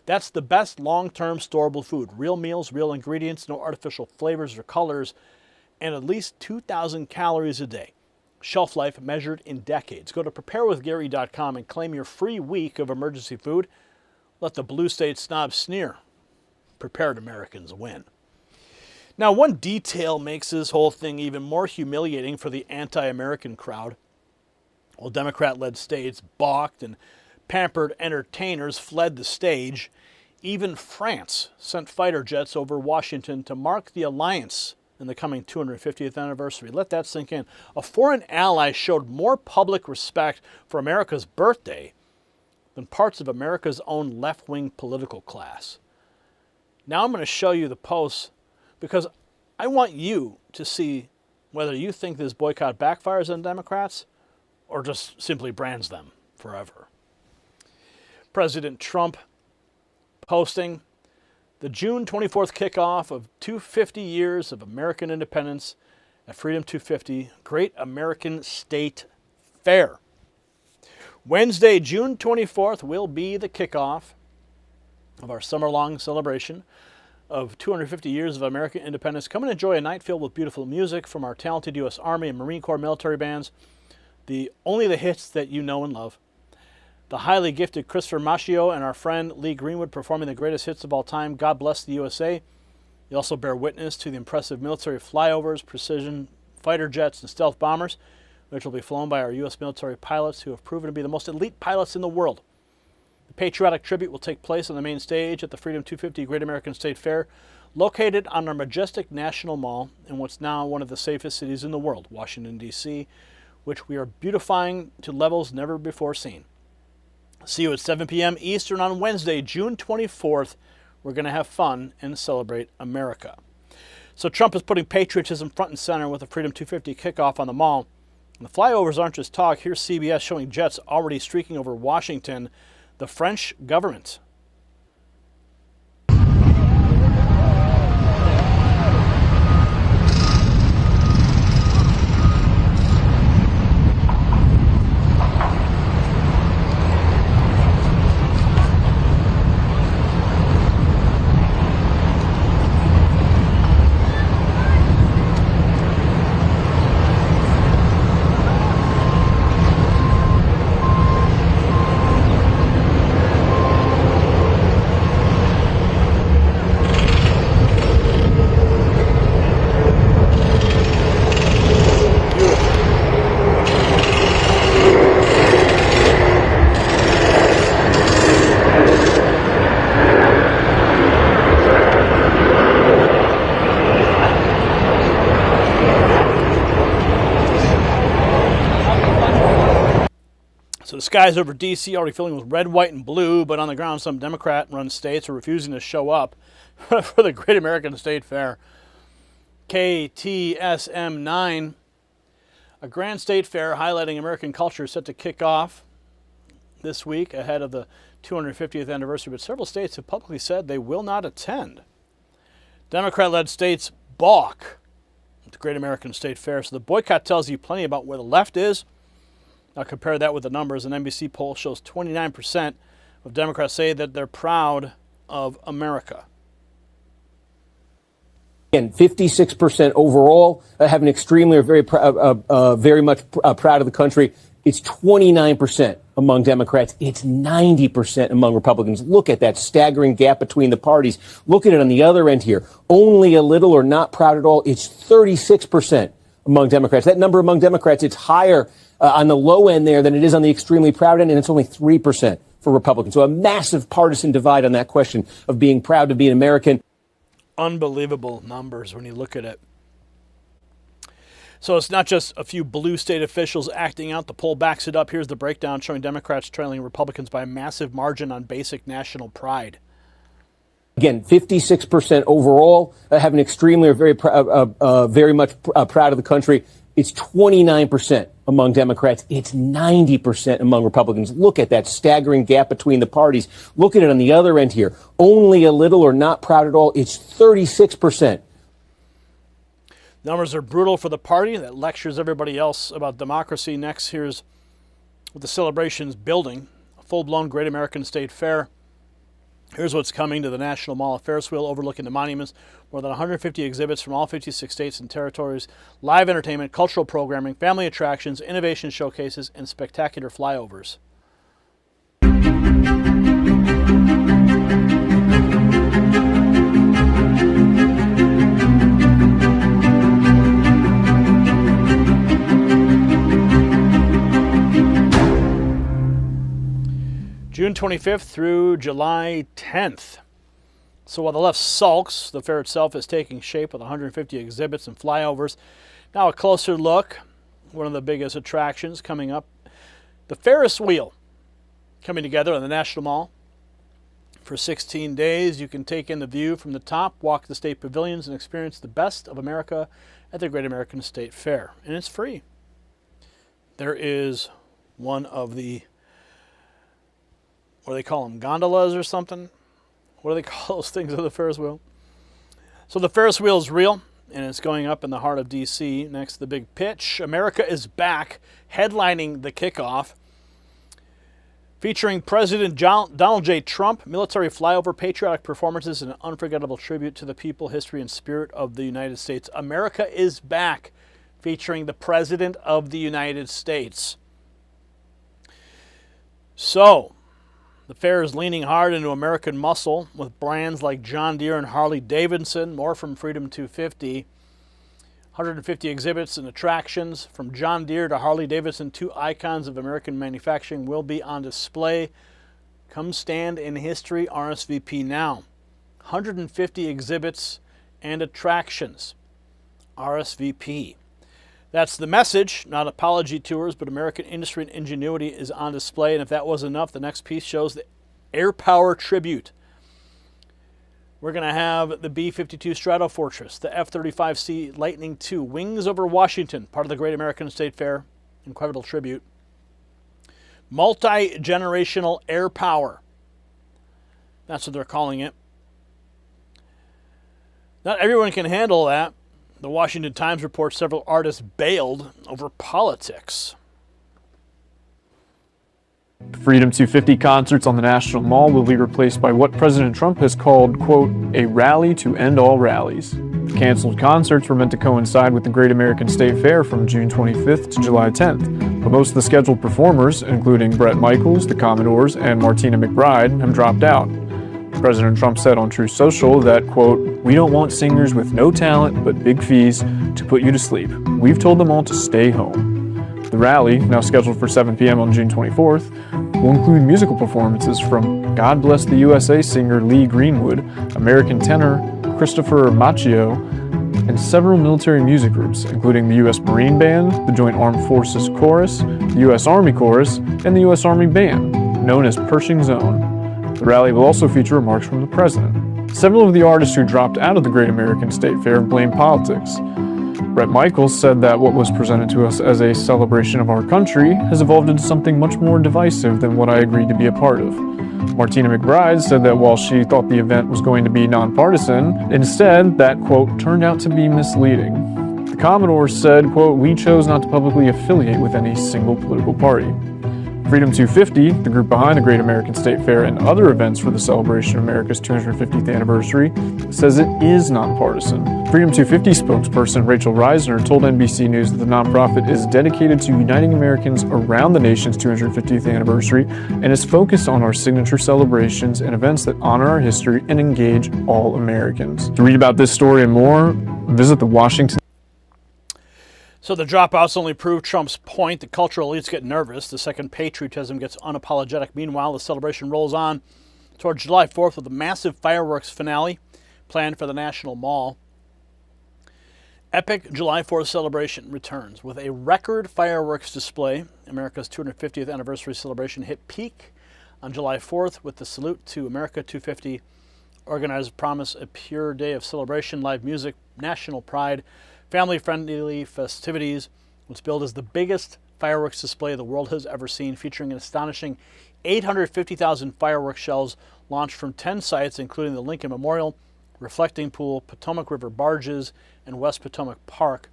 That's the best long-term storable food. Real meals, real ingredients, no artificial flavors or colors, and at least 2,000 calories a day. Shelf life measured in decades. Go to preparewithgary.com and claim your free week of emergency food. let the blue state snobs sneer. Prepared Americans win. Now, one detail makes this whole thing even more humiliating for the anti-American crowd. While Democrat-led states balked and pampered entertainers fled the stage, even France sent fighter jets over Washington to mark the alliance in the coming 250th anniversary. Let that sink in. A foreign ally showed more public respect for America's birthday than parts of America's own left-wing political class. Now I'm going to show you the posts because I want you to see whether you think this boycott backfires on Democrats or just simply brands them forever. President Trump posting the June 24th kickoff of 250 years of American independence at Freedom 250 Great American State Fair. Wednesday, June 24th will be the kickoff of our summer-long celebration of 250 years of American independence. Come and enjoy a night filled with beautiful music from our talented U.S. Army and Marine Corps military bands, only the hits that you know and love. The highly gifted Christopher Macchio and our friend Lee Greenwood performing the greatest hits of all time, God Bless the USA. You also bear witness to the impressive military flyovers, precision fighter jets, and stealth bombers, which will be flown by our U.S. military pilots who have proven to be the most elite pilots in the world. The patriotic tribute will take place on the main stage at the Freedom 250 Great American State Fair, located on our majestic National Mall in what's now one of the safest cities in the world, Washington, D.C., which we are beautifying to levels never before seen. See you at 7 p.m. Eastern on Wednesday, June 24th. We're going to have fun and celebrate America. So Trump is putting patriotism front and center with the Freedom 250 kickoff on the mall. And the flyovers aren't just talk. Here's CBS showing jets already streaking over Washington. The French government. So the skies over D.C. already filling with red, white, and blue, but on the ground, some Democrat-run states are refusing to show up for the Great American State Fair. KTSM 9, a grand state fair highlighting American culture, is set to kick off this week ahead of the 250th anniversary, but several states have publicly said they will not attend. Democrat-led states balk at the Great American State Fair, so the boycott tells you plenty about where the left is. Now compare that with the numbers. An NBC poll shows 29% of Democrats say that they're proud of America. Again, 56% overall have an extremely or very much proud of the country. It's 29% among Democrats. It's 90% among Republicans. Look at that staggering gap between the parties. Look at it on the other end here. Only a little or not proud at all. It's 36% among Democrats. That number among Democrats, it's higher on the low end there than it is on the extremely proud end, and it's only 3% for Republicans. So a massive partisan divide on that question of being proud to be an American. Unbelievable numbers when you look at it. So it's not just a few blue state officials acting out. The poll backs it up. Here's the breakdown showing Democrats trailing Republicans by a massive margin on basic national pride. Again, 56% overall have an extremely or very much proud of the country. It's 29% among Democrats. It's 90% among Republicans. Look at that staggering gap between the parties. Look at it on the other end here. Only a little or not proud at all. It's 36%. Numbers are brutal for the party that lectures everybody else about democracy. Next, here's what the celebration's building. A full-blown Great American State Fair. Here's what's coming to the National Mall of Ferris wheel overlooking the monuments. More than 150 exhibits from all 56 states and territories, live entertainment, cultural programming, family attractions, innovation showcases, and spectacular flyovers. June 25th through July 10th. So while the left sulks, the fair itself is taking shape with 150 exhibits and flyovers. Now a closer look. One of the biggest attractions coming up. The Ferris wheel coming together on the National Mall. For 16 days, you can take in the view from the top, walk the state pavilions, and experience the best of America at the Great American State Fair. And it's free. There is one of the, what do they call them, gondolas or something? What do they call those things on the Ferris wheel? So the Ferris wheel is real, and it's going up in the heart of D.C. next to the big pitch. America is back, headlining the kickoff, featuring President Donald J. Trump, military flyover, patriotic performances, and an unforgettable tribute to the people, history, and spirit of the United States. America is back, featuring the President of the United States. So, the fair is leaning hard into American muscle with brands like John Deere and Harley Davidson, more from Freedom 250. 150 exhibits and attractions from John Deere to Harley Davidson, two icons of American manufacturing, will be on display. Come stand in history, RSVP now. 150 exhibits and attractions, RSVP. That's the message, not apology tours, but American industry and ingenuity is on display. And if that wasn't enough, the next piece shows the Air Power Tribute. We're going to have the B-52 Stratofortress, the F-35C Lightning II, Wings Over Washington, part of the Great American State Fair, incredible tribute. Multi-generational air power. That's what they're calling it. Not everyone can handle that. The Washington Times reports several artists bailed over politics. The Freedom 250 concerts on the National Mall will be replaced by what President Trump has called, quote, a rally to end all rallies. The canceled concerts were meant to coincide with the Great American State Fair from June 25th to July 10th, but most of the scheduled performers, including Bret Michaels, the Commodores, and Martina McBride, have dropped out. President Trump said on Truth Social that, quote, we don't want singers with no talent but big fees to put you to sleep. We've told them all to stay home. The rally, now scheduled for 7 p.m. on June 24th, will include musical performances from God Bless the USA singer Lee Greenwood, American tenor Christopher Macchio, and several military music groups, including the U.S. Marine Band, the Joint Armed Forces Chorus, the U.S. Army Chorus, and the U.S. Army Band, known as Pershing Zone. The rally will also feature remarks from the president. Several of the artists who dropped out of the Great American State Fair blame politics. Bret Michaels said that what was presented to us as a celebration of our country has evolved into something much more divisive than what I agreed to be a part of. Martina McBride said that while she thought the event was going to be nonpartisan, instead that, quote, turned out to be misleading. The Commodores said, quote, we chose not to publicly affiliate with any single political party. Freedom 250, the group behind the Great American State Fair and other events for the celebration of America's 250th anniversary, says it is nonpartisan. Freedom 250 spokesperson Rachel Reisner told NBC News that the nonprofit is dedicated to uniting Americans around the nation's 250th anniversary and is focused on our signature celebrations and events that honor our history and engage all Americans. To read about this story and more, visit the Washington. So the dropouts only prove Trump's point. The cultural elites get nervous. The second patriotism gets unapologetic. Meanwhile, the celebration rolls on towards July 4th with a massive fireworks finale planned for the National Mall. Epic July 4th celebration returns with a record fireworks display. America's 250th anniversary celebration hit peak on July 4th with the salute to America 250. Organizers promise a pure day of celebration, live music, national pride, family-friendly festivities. What's billed as the biggest fireworks display the world has ever seen, featuring an astonishing 850,000 fireworks shells launched from 10 sites, including the Lincoln Memorial, Reflecting Pool, Potomac River Barges, and West Potomac Park.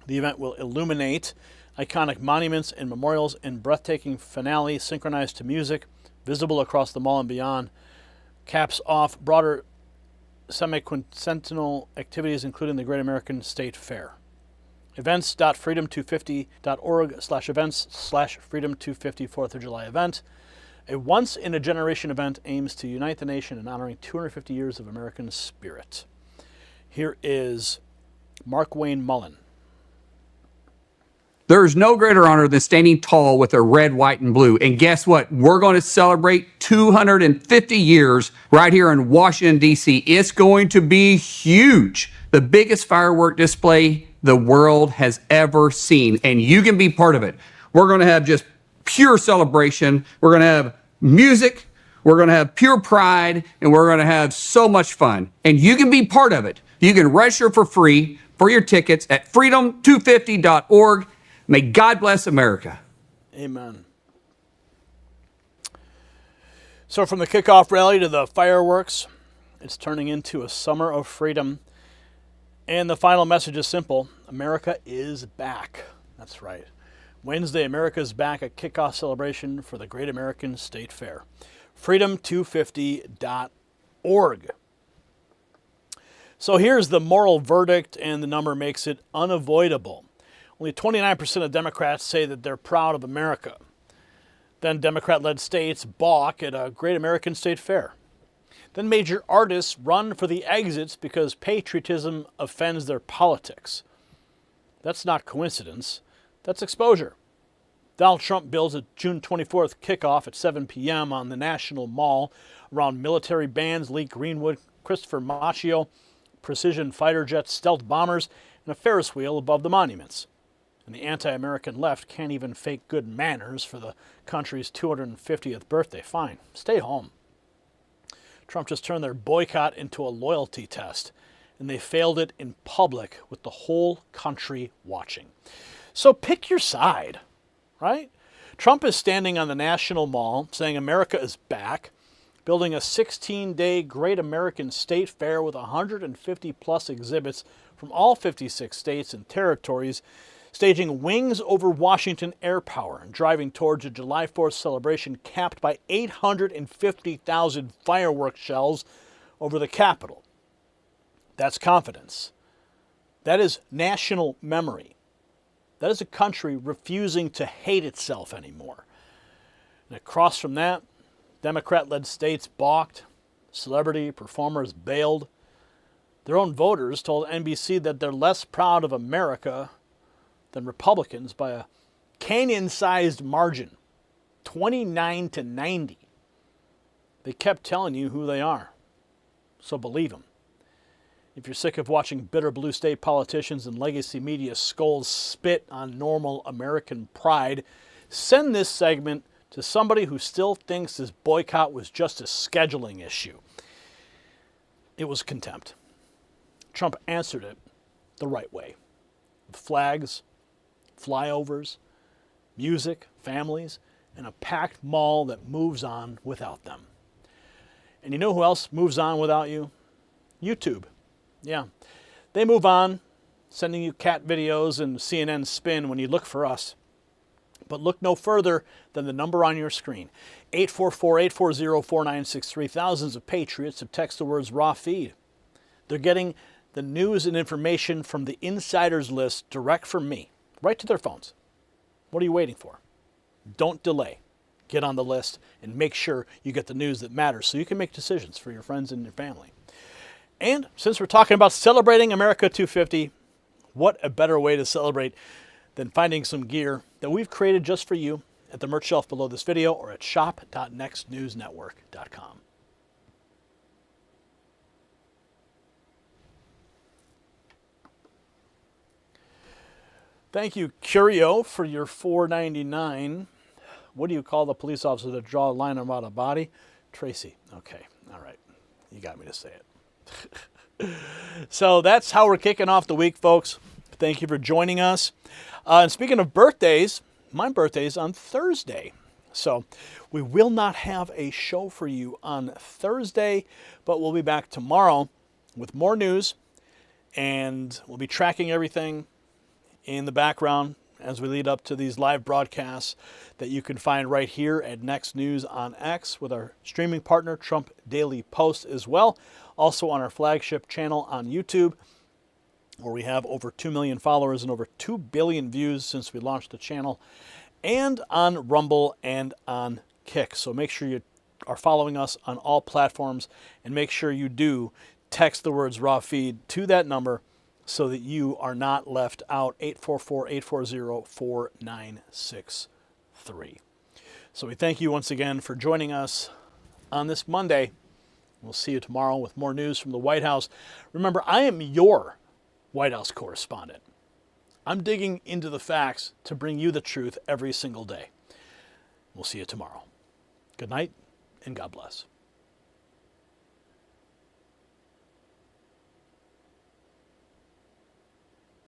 The event will illuminate iconic monuments and memorials in breathtaking finale synchronized to music, visible across the mall and beyond. Caps off broader semi-quincentennial activities, including the Great American State Fair. Events.freedom250.org/events/freedom250 4th of July event. A once-in-a-generation event aims to unite the nation in honoring 250 years of American spirit. Here is Mark Wayne Mullen. There's no greater honor than standing tall with a red, white, and blue. And guess what? We're going to celebrate 250 years right here in Washington, D.C. It's going to be huge. The biggest firework display the world has ever seen. And you can be part of it. We're going to have just pure celebration. We're going to have music. We're going to have pure pride. And we're going to have so much fun. And you can be part of it. You can register for free for your tickets at freedom250.org. May God bless America. Amen. So from the kickoff rally to the fireworks, it's turning into a summer of freedom. And the final message is simple. America is back. That's right. Wednesday, America is back, a kickoff celebration for the Great American State Fair. Freedom250.org. So here's the moral verdict, and the number makes it unavoidable. Only 29% of Democrats say that they're proud of America. Then Democrat-led states balk at a Great American State Fair. Then major artists run for the exits because patriotism offends their politics. That's not coincidence. That's exposure. Donald Trump builds a June 24th kickoff at 7 p.m. on the National Mall around military bands, Lee Greenwood, Christopher Machio, precision fighter jets, stealth bombers, and a Ferris wheel above the monuments. And the anti-American left can't even fake good manners for the country's 250th birthday. Fine, stay home. Trump just turned their boycott into a loyalty test, and they failed it in public with the whole country watching. So pick your side, right? Trump is standing on the National Mall saying America is back, building a 16-day Great American State Fair with 150-plus exhibits from all 56 states and territories, staging wings over Washington air power and driving towards a July 4th celebration capped by 850,000 fireworks shells over the Capitol. That's confidence. That is national memory. That is a country refusing to hate itself anymore. And across from that, Democrat-led states balked, celebrity performers bailed. Their own voters told NBC that they're less proud of America than Republicans by a canyon-sized margin, 29 to 90. They kept telling you who they are, so believe them. If you're sick of watching bitter blue state politicians and legacy media skulls spit on normal American pride, send this segment to somebody who still thinks this boycott was just a scheduling issue. It was contempt. Trump answered it the right way, with flags, flyovers, music, families, and a packed mall that moves on without them. And you know who else moves on without you? YouTube. Yeah, they move on, sending you cat videos and CNN spin when you look for us. But look no further than the number on your screen, 844-840-4963. Thousands of patriots have texted the words raw feed. They're getting the news and information from the insiders list direct from me, right to their phones. What are you waiting for? Don't delay. Get on the list and make sure you get the news that matters so you can make decisions for your friends and your family. And since we're talking about celebrating America 250, what a better way to celebrate than finding some gear that we've created just for you at the merch shelf below this video or at shop.nextnewsnetwork.com. Thank you, Curio, for your $4.99. What do you call the police officer that draw a line about a body? Tracy. Okay. All right. You got me to say it. So that's how we're kicking off the week, folks. Thank you for joining us. And speaking of birthdays, my birthday is on Thursday. So we will not have a show for you on Thursday, but we'll be back tomorrow with more news. And we'll be tracking everything in the background as we lead up to these live broadcasts that you can find right here at Next News on X with our streaming partner, Trump Daily Post, as well. Also on our flagship channel on YouTube, where we have over 2 million followers and over 2 billion views since we launched the channel, and on Rumble and on Kick. So make sure you are following us on all platforms, and make sure you do text the words raw feed to that number so that you are not left out. 844-840-4963. So we thank you once again for joining us on this Monday. We'll see you tomorrow with more news from the White House. Remember, I am your White House correspondent. I'm digging into the facts to bring you the truth every single day. We'll see you tomorrow. Good night, and God bless.